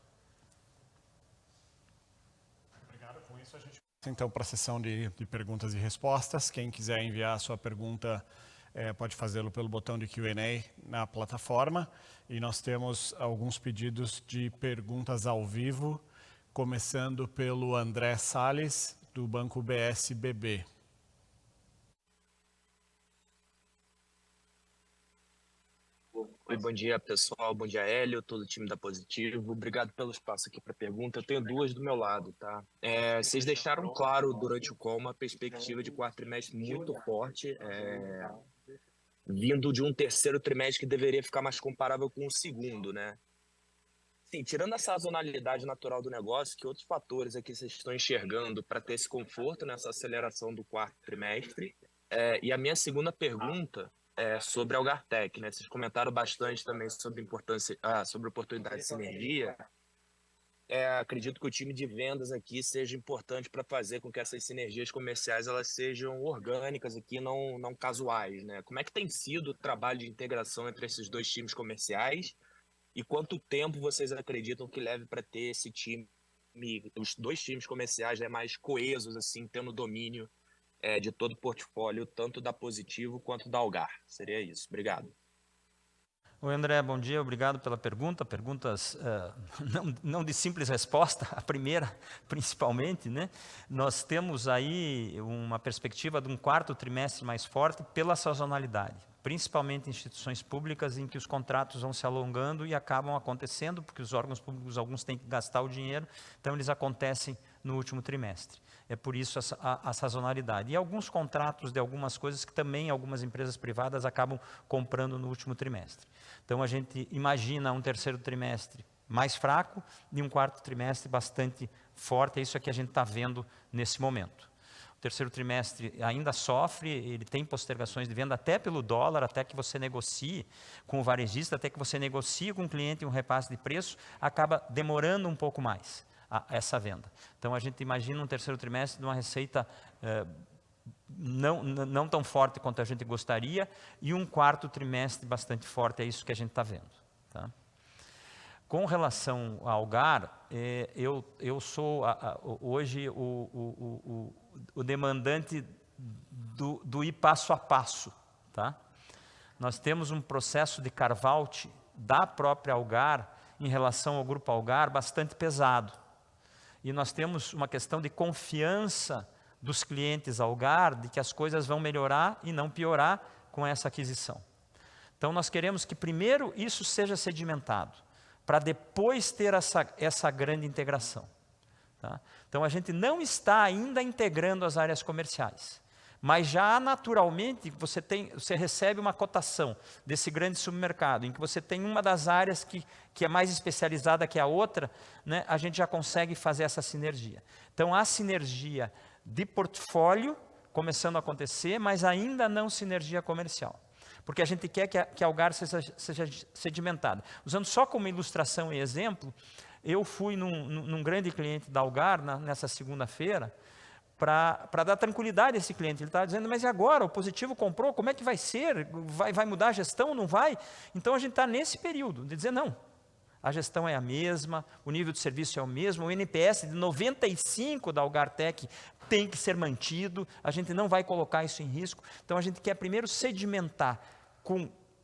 Obrigado. Com isso a gente passa então para a sessão de perguntas e respostas. Quem quiser enviar a sua pergunta pode fazê-lo pelo botão de Q&A na plataforma. E nós temos alguns pedidos de perguntas ao vivo, começando pelo André Salles, do Banco BSBB. Oi, bom dia, pessoal. Bom dia, Hélio, todo o time da Positivo. Obrigado pelo espaço aqui para pergunta. Eu tenho duas do meu lado, tá? Vocês deixaram claro durante o call uma perspectiva de quarto trimestre muito forte, vindo de um terceiro trimestre que deveria ficar mais comparável com o segundo, né? Sim, tirando a sazonalidade natural do negócio, que outros fatores aqui vocês estão enxergando para ter esse conforto nessa aceleração do quarto trimestre? E a minha segunda pergunta é sobre a Algartec, né? Vocês comentaram bastante também sobre importância, sobre oportunidade de sinergia. Acredito que o time de vendas aqui seja importante para fazer com que essas sinergias comerciais elas sejam orgânicas aqui, não casuais, né? Como é que tem sido o trabalho de integração entre esses dois times comerciais e quanto tempo vocês acreditam que leve para ter esse time, os dois times comerciais, né, mais coesos, assim, tendo domínio de todo o portfólio, tanto da Positivo quanto da Algar? Seria isso. Obrigado. Oi, André, bom dia, obrigado pela pergunta. Perguntas não de simples resposta, a primeira, principalmente, né? Nós temos aí uma perspectiva de um quarto trimestre mais forte pela sazonalidade, principalmente em instituições públicas em que os contratos vão se alongando e acabam acontecendo, porque os órgãos públicos, alguns têm que gastar o dinheiro, então eles acontecem no último trimestre. É por isso a sazonalidade. E alguns contratos de algumas coisas que também algumas empresas privadas acabam comprando no último trimestre. Então a gente imagina um terceiro trimestre mais fraco e um quarto trimestre bastante forte. É isso que a gente está vendo nesse momento. O terceiro trimestre ainda sofre, ele tem postergações de venda até pelo dólar, até que você negocie com o varejista, até que você negocie com o cliente um repasse de preço, acaba demorando um pouco mais essa venda. Então a gente imagina um terceiro trimestre de uma receita não tão forte quanto a gente gostaria e um quarto trimestre bastante forte, é isso que a gente está vendo. Tá? Com relação ao Algar, eu sou hoje o demandante do ir passo a passo. Tá? Nós temos um processo de carve-out da própria Algar em relação ao grupo Algar bastante pesado. E nós temos uma questão de confiança dos clientes Algar, de que as coisas vão melhorar e não piorar com essa aquisição. Então nós queremos que primeiro isso seja sedimentado, para depois ter essa grande integração. Tá? Então a gente não está ainda integrando as áreas comerciais, mas já naturalmente você recebe uma cotação desse grande supermercado, em que você tem uma das áreas que é mais especializada que a outra, né, a gente já consegue fazer essa sinergia. Então há sinergia de portfólio começando a acontecer, mas ainda não sinergia comercial. Porque a gente quer que a Algar seja sedimentada. Usando só como ilustração e exemplo, eu fui num grande cliente da Algar nessa segunda-feira, para dar tranquilidade a esse cliente. Ele estava dizendo, mas e agora? O Positivo comprou, como é que vai ser? Vai mudar a gestão? Não vai? Então a gente está nesse período de dizer, não, a gestão é a mesma, o nível de serviço é o mesmo, o NPS de 95 da Algartec tem que ser mantido, a gente não vai colocar isso em risco. Então a gente quer primeiro sedimentar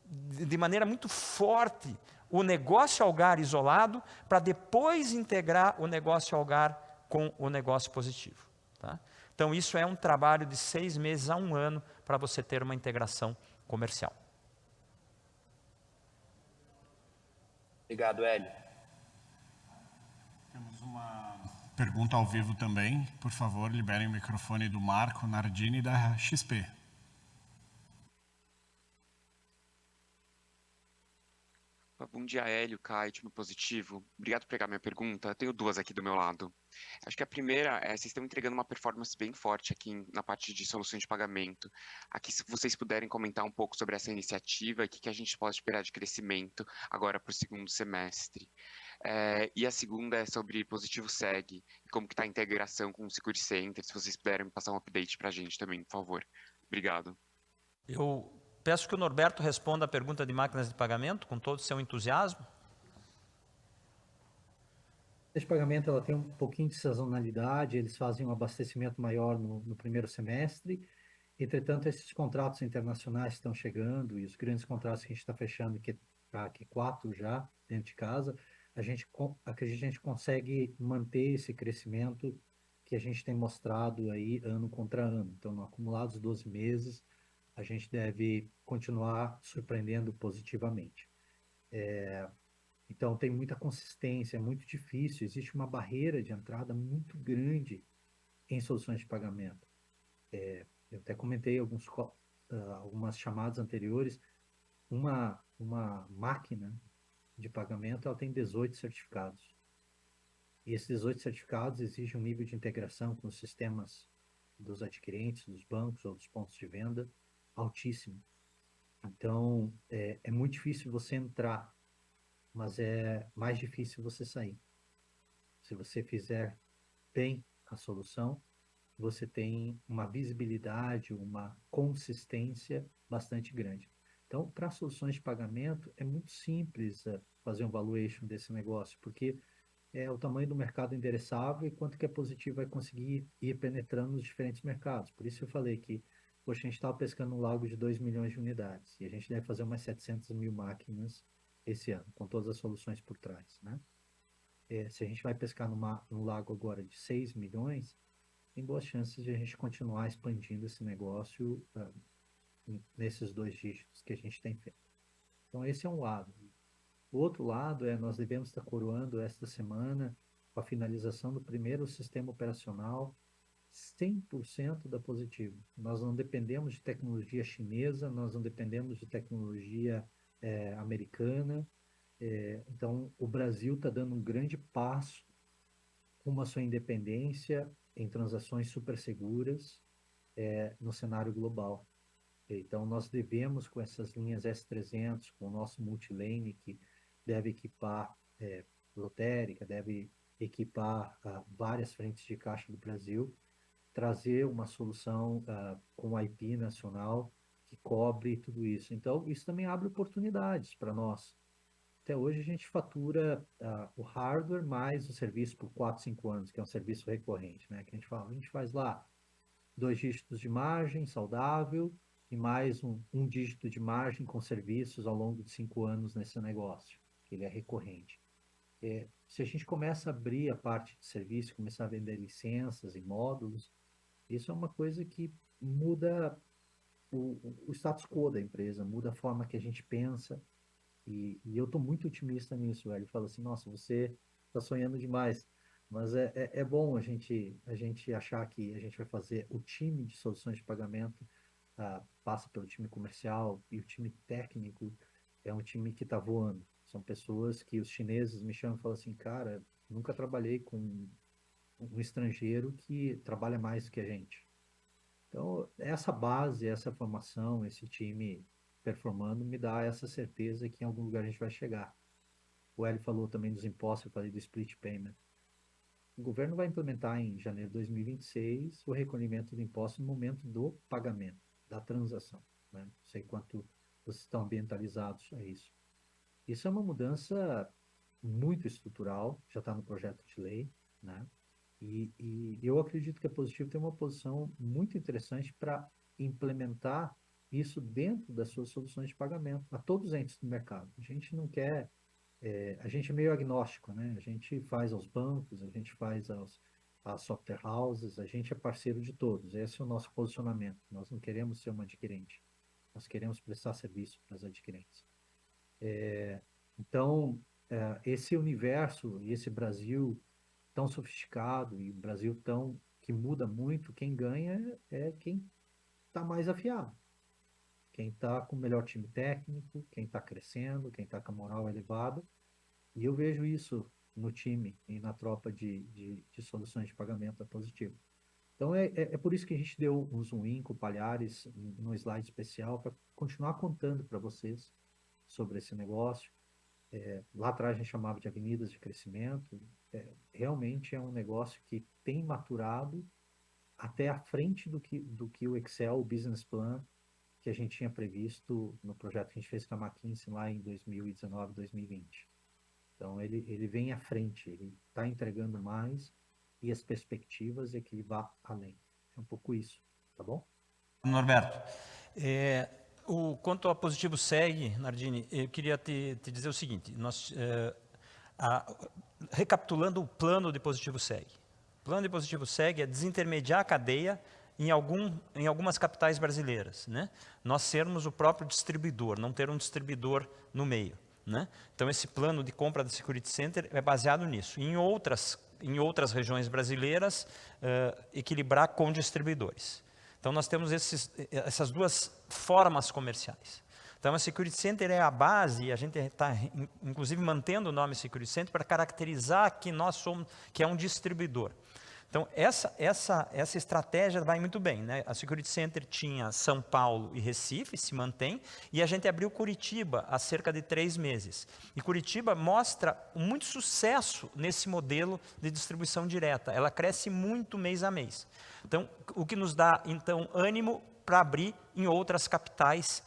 de maneira muito forte o negócio Algar isolado, para depois integrar o negócio Algar com o negócio Positivo. Tá? Então isso é um trabalho de 6 meses a 1 ano para você ter uma integração comercial. Obrigado, Hélio. Temos uma pergunta ao vivo também. Por favor, liberem o microfone do Marco Nardini, da XP. Bom dia, Hélio, Caio, time Positivo. Obrigado por pegar minha pergunta. Eu tenho duas aqui do meu lado. Acho que a primeira é, vocês estão entregando uma performance bem forte aqui na parte de soluções de pagamento. Aqui, se vocês puderem comentar um pouco sobre essa iniciativa e o que a gente pode esperar de crescimento agora para o segundo semestre. E a segunda é sobre Positivo Segue, e como que está a integração com o Security Center, se vocês puderem passar um update para a gente também, por favor. Obrigado. Eu peço que o Norberto responda a pergunta de máquinas de pagamento, com todo o seu entusiasmo. Esse pagamento ela tem um pouquinho de sazonalidade, eles fazem um abastecimento maior no primeiro semestre, Entretanto, esses contratos internacionais estão chegando e os grandes contratos que a gente está fechando, que aqui 4 já dentro de casa, acredito que a gente consegue manter esse crescimento que a gente tem mostrado aí ano contra ano. Então, no acumulado dos 12 meses, a gente deve continuar surpreendendo positivamente. Então, tem muita consistência, é muito difícil, existe uma barreira de entrada muito grande em soluções de pagamento. Eu até comentei algumas chamadas anteriores, uma máquina de pagamento ela tem 18 certificados. E esses 18 certificados exigem um nível de integração com os sistemas dos adquirentes, dos bancos ou dos pontos de venda altíssimo. Então, é muito difícil você entrar, mas é mais difícil você sair. Se você fizer bem a solução, você tem uma visibilidade, uma consistência bastante grande. Então, para soluções de pagamento, é muito simples fazer um valuation desse negócio, porque é o tamanho do mercado endereçável e quanto que a Positivo vai conseguir ir penetrando nos diferentes mercados. Por isso eu falei que, poxa, a gente estava pescando um lago de 2 milhões de unidades e a gente deve fazer umas 700 mil máquinas esse ano, com todas as soluções por trás, né? Se a gente vai pescar num lago agora de 6 milhões, tem boas chances de a gente continuar expandindo esse negócio nesses 2 dígitos que a gente tem feito. Então, esse é um lado. O outro lado nós devemos estar coroando esta semana com a finalização do primeiro sistema operacional 100% da Positivo. Nós não dependemos de tecnologia chinesa, nós não dependemos de tecnologia americana. Então, o Brasil está dando um grande passo rumo à sua independência em transações super seguras no cenário global. Então, nós devemos, com essas linhas S300, com o nosso multilane, que deve equipar lotérica, deve equipar várias frentes de caixa do Brasil, trazer uma solução com IP nacional que cobre tudo isso. Então, isso também abre oportunidades para nós. Até hoje a gente fatura o hardware mais o serviço por 4, 5 anos, que é um serviço recorrente, né? Que a gente faz lá 2 dígitos de margem saudável e mais um dígito de margem com serviços ao longo de 5 anos nesse negócio, que ele é recorrente. Se a gente começa a abrir a parte de serviço, começar a vender licenças e módulos, isso é uma coisa que muda o status quo da empresa, muda a forma que a gente pensa. E eu estou muito otimista nisso, velho. Falo assim, nossa, você está sonhando demais. Mas é bom a gente achar que a gente vai fazer o time de soluções de pagamento, passa pelo time comercial e o time técnico é um time que está voando. São pessoas que os chineses me chamam e falam assim, cara, nunca trabalhei com um estrangeiro que trabalha mais do que a gente. Então, essa base, essa formação, esse time performando, me dá essa certeza que em algum lugar a gente vai chegar. O Hélio falou também dos impostos, eu falei do split payment. O governo vai implementar em janeiro de 2026 o recolhimento do imposto no momento do pagamento, da transação, né? Não sei quanto vocês estão ambientalizados a isso. Isso é uma mudança muito estrutural, já está no projeto de lei, né? E eu acredito que a Positivo tem uma posição muito interessante para implementar isso dentro das suas soluções de pagamento, a todos os entes do mercado. A gente não quer, a gente é meio agnóstico, né? A gente faz aos bancos, a gente faz às software houses, a gente é parceiro de todos. Esse é o nosso posicionamento. Nós não queremos ser uma adquirente, nós queremos prestar serviço para as adquirentes. Então, esse universo e esse Brasil tão sofisticado e Brasil tão que muda muito, quem ganha é quem está mais afiado, quem está com o melhor time técnico, quem está crescendo, quem está com a moral elevada. E eu vejo isso no time e na tropa de soluções de pagamento da Positivo. Então, é por isso que a gente deu um zoom in com o Palhares no slide especial para continuar contando para vocês sobre esse negócio. Lá atrás a gente chamava de avenidas de crescimento. Realmente é um negócio que tem maturado até à frente do que o Excel, o Business Plan, que a gente tinha previsto no projeto que a gente fez com a McKinsey lá em 2019, 2020. Então, ele vem à frente, ele está entregando mais e as perspectivas é que ele vá além. É um pouco isso, tá bom? Norberto, quanto ao Positivo Seg, Nardini, eu queria te dizer o seguinte, recapitulando o plano de Positivo Seg. O plano de Positivo Seg é desintermediar a cadeia em algumas capitais brasileiras, né? Nós sermos o próprio distribuidor, não ter um distribuidor no meio, né? Então, esse plano de compra da Security Center é baseado nisso. Em outras regiões brasileiras, equilibrar com distribuidores. Então, nós temos essas duas formas comerciais. Então, a Security Center é a base, e a gente está, inclusive, mantendo o nome Security Center para caracterizar que nós somos, que é um distribuidor. Então, essa estratégia vai muito bem, né? A Security Center tinha São Paulo e Recife, se mantém, e a gente abriu Curitiba há cerca de 3 meses. E Curitiba mostra muito sucesso nesse modelo de distribuição direta. Ela cresce muito mês a mês. Então, o que nos dá, então, ânimo para abrir em outras capitais,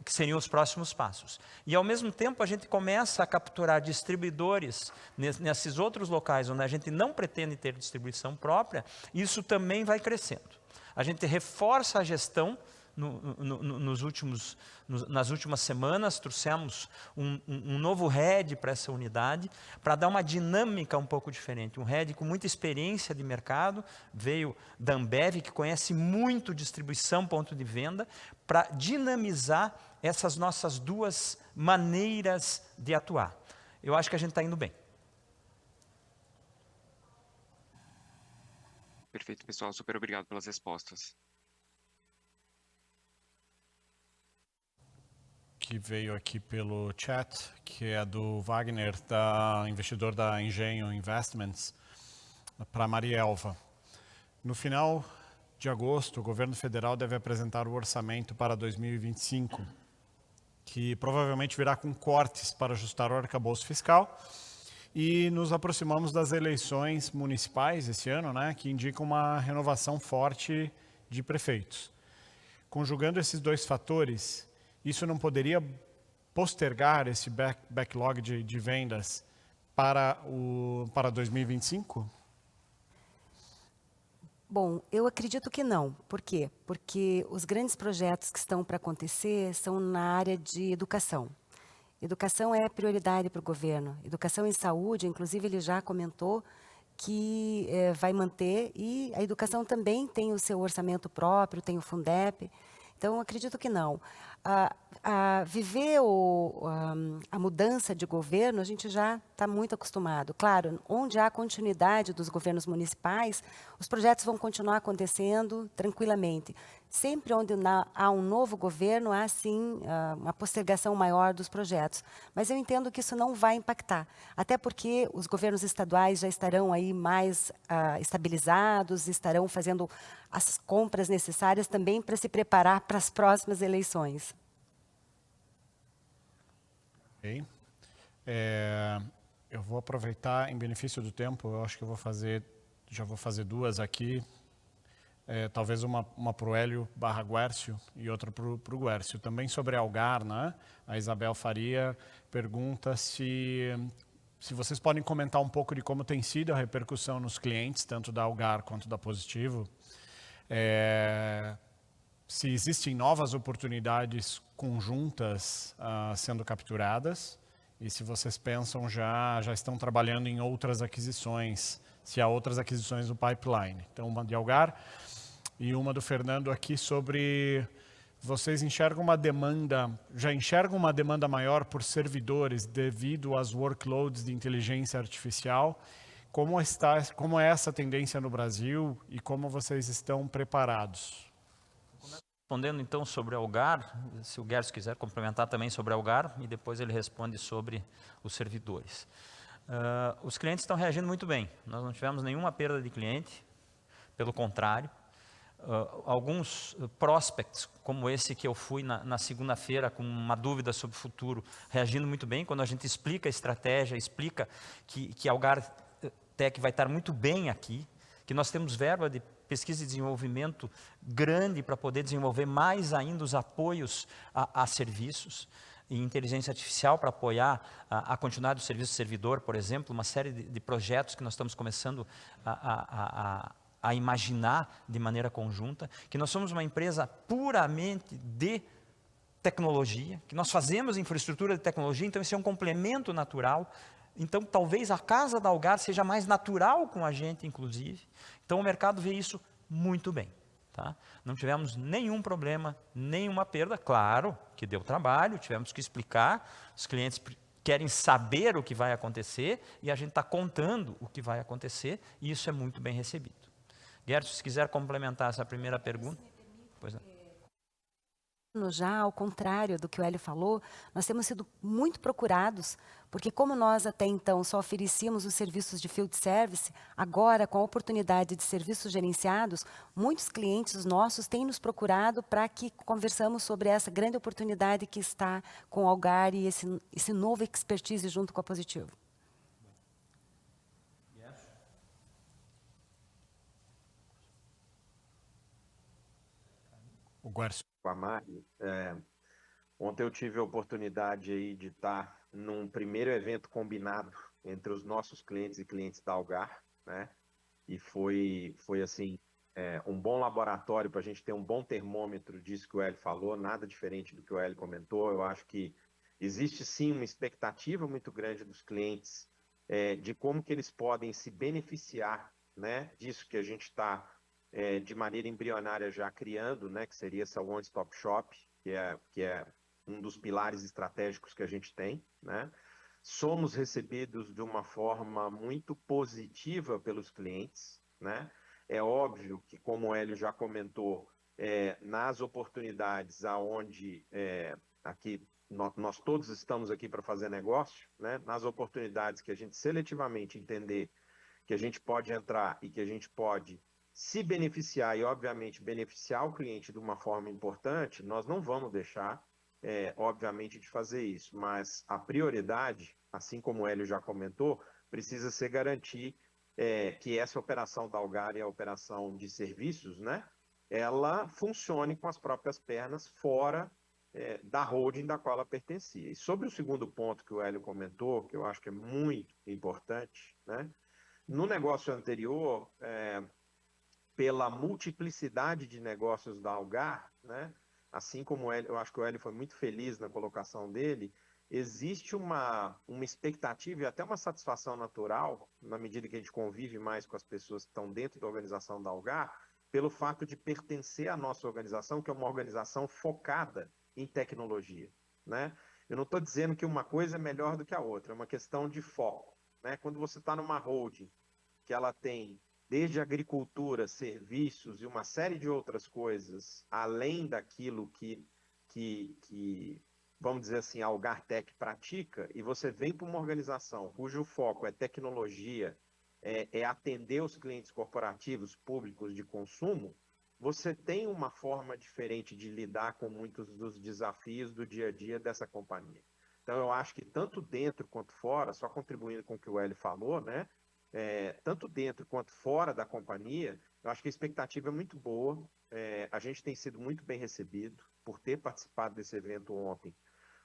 que seriam os próximos passos. E, ao mesmo tempo, a gente começa a capturar distribuidores nesses outros locais onde a gente não pretende ter distribuição própria, e isso também vai crescendo. A gente reforça a gestão nas últimas semanas, trouxemos um novo head para essa unidade, para dar uma dinâmica um pouco diferente. Um head com muita experiência de mercado, veio da Ambev, que conhece muito distribuição, ponto de venda, para dinamizar essas nossas duas maneiras de atuar. Eu acho que a gente está indo bem. Perfeito, pessoal. Super obrigado pelas respostas. Que veio aqui pelo chat, que é do Wagner, investidor da Engenho Investments, para Marielva. No final de agosto, o governo federal deve apresentar o orçamento para 2025, que provavelmente virá com cortes para ajustar o arcabouço fiscal. E nos aproximamos das eleições municipais esse ano, né, que indicam uma renovação forte de prefeitos. Conjugando esses dois fatores, isso não poderia postergar esse backlog de vendas para 2025? Bom, eu acredito que não. Por quê? Porque os grandes projetos que estão para acontecer são na área de educação. Educação é prioridade para o governo. Educação e saúde, inclusive ele já comentou que vai manter, e a educação também tem o seu orçamento próprio, tem o Fundep. Então, acredito que não. Viver a mudança de governo, a gente já está muito acostumado. Claro, onde há continuidade dos governos municipais, os projetos vão continuar acontecendo tranquilamente. Sempre onde há um novo governo, há sim uma postergação maior dos projetos. Mas eu entendo que isso não vai impactar, até porque os governos estaduais já estarão aí mais estabilizados, estarão fazendo as compras necessárias também para se preparar para as próximas eleições. Ok. Eu vou aproveitar, em benefício do tempo, eu acho que já vou fazer duas aqui. Talvez uma para o Hélio / Guércio e outra para o Guércio. Também sobre Algar, né? A Isabel Faria pergunta se vocês podem comentar um pouco de como tem sido a repercussão nos clientes, tanto da Algar quanto da Positivo. Se existem novas oportunidades conjuntas sendo capturadas, e se vocês pensam já estão trabalhando em outras aquisições, se há outras aquisições no pipeline. Então, uma de Algar e uma do Fernando aqui sobre vocês já enxergam uma demanda maior por servidores devido às workloads de inteligência artificial? Como é essa tendência no Brasil e como vocês estão preparados? Respondendo então sobre Algar, se o Guércio quiser complementar também sobre Algar, e depois ele responde sobre os servidores. Os clientes estão reagindo muito bem, nós não tivemos nenhuma perda de cliente, pelo contrário. Alguns prospects, como esse que eu fui na segunda-feira com uma dúvida sobre o futuro, reagindo muito bem, quando a gente explica a estratégia, explica que a Algar Tech vai estar muito bem aqui, que nós temos verba de pesquisa e desenvolvimento grande para poder desenvolver mais ainda os apoios a serviços, e inteligência artificial para apoiar a continuidade do serviço servidor, por exemplo, uma série de projetos que nós estamos começando a imaginar de maneira conjunta, que nós somos uma empresa puramente de tecnologia, que nós fazemos infraestrutura de tecnologia, então isso é um complemento natural. Então talvez a casa da Algar seja mais natural com a gente, inclusive. Então o mercado vê isso muito bem. Tá? Não tivemos nenhum problema, nenhuma perda. Claro que deu trabalho, tivemos que explicar, os clientes querem saber o que vai acontecer e a gente está contando o que vai acontecer e isso é muito bem recebido. Gerson, se quiser complementar essa primeira pergunta. Pois não. Já, ao contrário do que o Hélio falou, nós temos sido muito procurados, porque como nós até então só oferecíamos os serviços de field service, agora com a oportunidade de serviços gerenciados, muitos clientes nossos têm nos procurado para que conversamos sobre essa grande oportunidade que está com o Algar e esse novo expertise junto com a Positivo. O Guercio. Com a Mari, ontem eu tive a oportunidade aí de estar num primeiro evento combinado entre os nossos clientes e clientes da Algar, né? E foi assim, um bom laboratório para a gente ter um bom termômetro disso que o Hélio falou, nada diferente do que o Hélio comentou. Eu acho que existe sim uma expectativa muito grande dos clientes de como que eles podem se beneficiar, né, disso que a gente está de maneira embrionária já criando, né, que seria essa One Stop Shop, que é um dos pilares estratégicos que a gente tem, né? Somos recebidos de uma forma muito positiva pelos clientes, né? É óbvio que, como o Hélio já comentou, nas oportunidades aonde aqui nós todos estamos aqui para fazer negócio, né? Nas oportunidades que a gente seletivamente entender que a gente pode entrar e que a gente pode se beneficiar e, obviamente, beneficiar o cliente de uma forma importante, nós não vamos deixar, obviamente, de fazer isso. Mas a prioridade, assim como o Hélio já comentou, precisa ser garantir que essa operação da Algar e a operação de serviços, né, ela funcione com as próprias pernas fora da holding da qual ela pertencia. E sobre o segundo ponto que o Hélio comentou, que eu acho que é muito importante, né, no negócio anterior, pela multiplicidade de negócios da Algar, né? Assim como o Hélio, eu acho que o Hélio foi muito feliz na colocação dele, existe uma expectativa e até uma satisfação natural, na medida que a gente convive mais com as pessoas que estão dentro da organização da Algar, pelo fato de pertencer à nossa organização, que é uma organização focada em tecnologia, né? Eu não estou dizendo que uma coisa é melhor do que a outra, é uma questão de foco, né? Quando você está numa holding que ela tem desde agricultura, serviços e uma série de outras coisas, além daquilo que vamos dizer assim, a Algartec pratica, e você vem para uma organização cujo foco é tecnologia, é atender os clientes corporativos, públicos de consumo, você tem uma forma diferente de lidar com muitos dos desafios do dia a dia dessa companhia. Então, eu acho que tanto dentro quanto fora, só contribuindo com o que o Hélio falou, né? Tanto dentro quanto fora da companhia, eu acho que a expectativa é muito boa. A gente tem sido muito bem recebido por ter participado desse evento ontem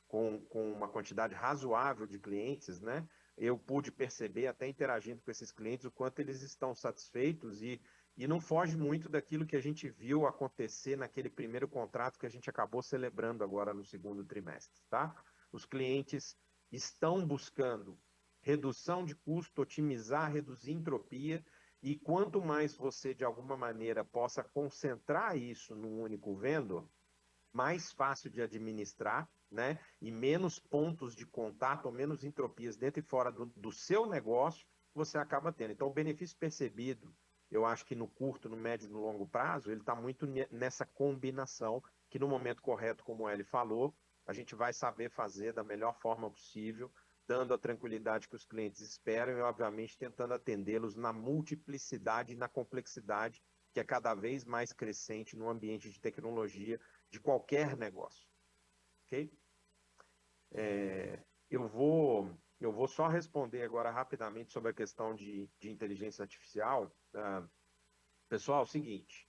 com uma quantidade razoável de clientes, né? Eu pude perceber, até interagindo com esses clientes, o quanto eles estão satisfeitos e não foge muito daquilo que a gente viu acontecer naquele primeiro contrato que a gente acabou celebrando agora no segundo trimestre, tá? Os clientes estão buscando redução de custo, otimizar, reduzir entropia, e quanto mais você, de alguma maneira, possa concentrar isso num único vendor, mais fácil de administrar, né? E menos pontos de contato, ou menos entropias dentro e fora do seu negócio, você acaba tendo. Então, o benefício percebido, eu acho que no curto, no médio e no longo prazo, ele está muito nessa combinação, que no momento correto, como ele falou, a gente vai saber fazer da melhor forma possível, dando a tranquilidade que os clientes esperam e, obviamente, tentando atendê-los na multiplicidade e na complexidade que é cada vez mais crescente no ambiente de tecnologia de qualquer negócio. Ok? Eu vou só responder agora rapidamente sobre a questão de inteligência artificial. Pessoal, é o seguinte,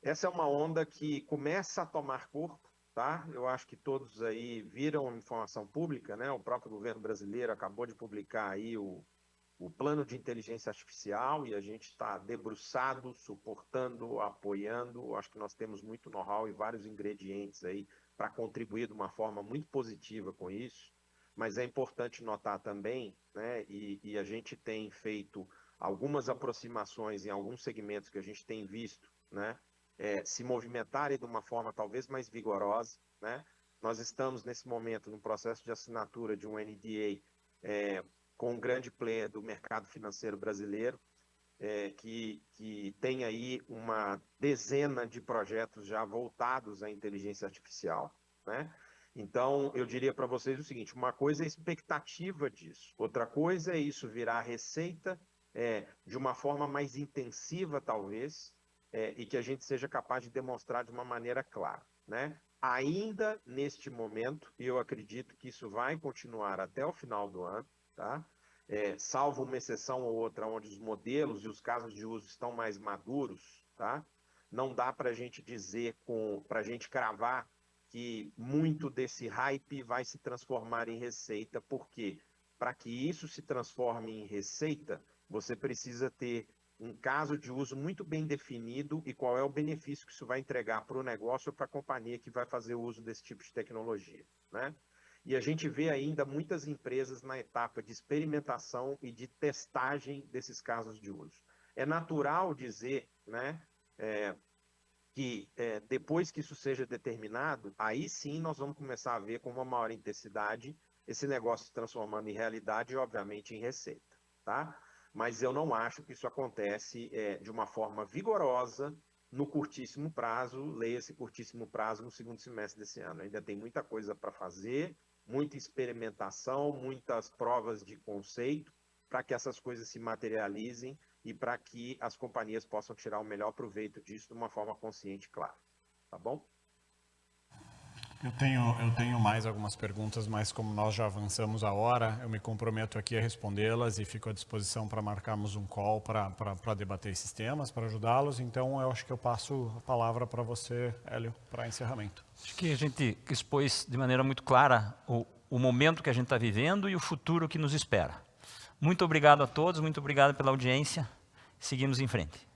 essa é uma onda que começa a tomar corpo, tá? Eu acho que todos aí viram a informação pública, né? O próprio governo brasileiro acabou de publicar aí o plano de inteligência artificial e a gente está debruçado, suportando, apoiando. Acho que nós temos muito know-how e vários ingredientes aí para contribuir de uma forma muito positiva com isso. Mas é importante notar também, né, e a gente tem feito algumas aproximações em alguns segmentos que a gente tem visto, né, se movimentarem de uma forma talvez mais vigorosa, né? Nós estamos, nesse momento, no processo de assinatura de um NDA com um grande player do mercado financeiro brasileiro, que tem aí uma dezena de projetos já voltados à inteligência artificial, né? Então, eu diria para vocês o seguinte, uma coisa é a expectativa disso, outra coisa é isso virar receita de uma forma mais intensiva, talvez, e que a gente seja capaz de demonstrar de uma maneira clara, né? Ainda neste momento, e eu acredito que isso vai continuar até o final do ano, tá? Salvo uma exceção ou outra, onde os modelos e os casos de uso estão mais maduros, tá? Não dá para a gente dizer, para a gente cravar que muito desse hype vai se transformar em receita, porque para que isso se transforme em receita, você precisa ter um caso de uso muito bem definido e qual é o benefício que isso vai entregar para o negócio ou para a companhia que vai fazer o uso desse tipo de tecnologia, né? E a gente vê ainda muitas empresas na etapa de experimentação e de testagem desses casos de uso. É natural dizer, né, que depois que isso seja determinado, aí sim nós vamos começar a ver com uma maior intensidade esse negócio se transformando em realidade e, obviamente, em receita, tá? Mas eu não acho que isso acontece de uma forma vigorosa no curtíssimo prazo, leia-se curtíssimo prazo no segundo semestre desse ano. Ainda tem muita coisa para fazer, muita experimentação, muitas provas de conceito, para que essas coisas se materializem e para que as companhias possam tirar o melhor proveito disso de uma forma consciente e clara. Tá bom? Eu tenho mais algumas perguntas, mas como nós já avançamos a hora, eu me comprometo aqui a respondê-las e fico à disposição para marcarmos um call para debater esses temas, para ajudá-los. Então, eu acho que eu passo a palavra para você, Hélio, para encerramento. Acho que a gente expôs de maneira muito clara o momento que a gente está vivendo e o futuro que nos espera. Muito obrigado a todos, muito obrigado pela audiência. Seguimos em frente.